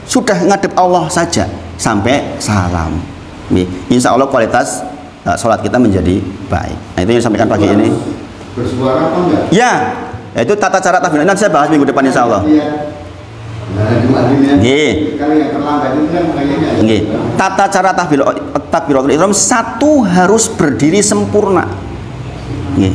sudah ngadep Allah saja sampai salam. Insya Allah kualitas sholat kita menjadi baik. Nah itu yang disampaikan pagi ini. Bersuara apa enggak? Ya, itu tata cara takbir. Nanti saya bahas minggu depan insya Allah. Tata cara takbiratul ihram, satu harus berdiri sempurna.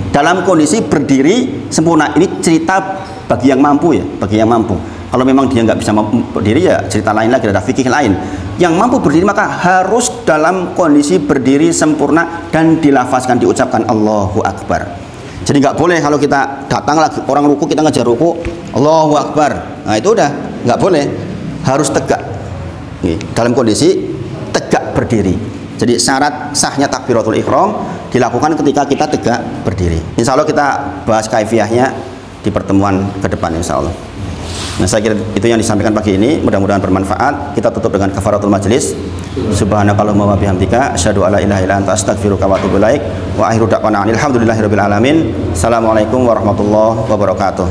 Dalam kondisi berdiri sempurna, ini cerita bagi yang mampu ya, bagi yang mampu. Kalau memang dia nggak bisa berdiri ya cerita lain lagi, ada fikih lain. Yang mampu berdiri maka harus dalam kondisi berdiri sempurna dan dilafazkan, diucapkan Allahu Akbar. Jadi nggak boleh kalau kita datang lagi orang ruku kita ngejar ruku Allahu Akbar. Nah itu udah nggak boleh, harus tegak. Dalam kondisi tegak berdiri. Jadi syarat sahnya takbiratul ihram dilakukan ketika kita tegak berdiri. Insya Allah kita bahas kaifiyahnya di pertemuan ke depan insya Allah. Nah saya kira itu yang disampaikan pagi ini, mudah-mudahan bermanfaat. Kita tutup dengan kafaratul majlis. Subhanakallahumma wa bihamdika asyhadu alla ilaha illa anta astaghfiruka wa atubu ilaik. Wa akhiru da'wana alhamdulillahirabbil alamin. Assalamualaikum warahmatullahi wabarakatuh.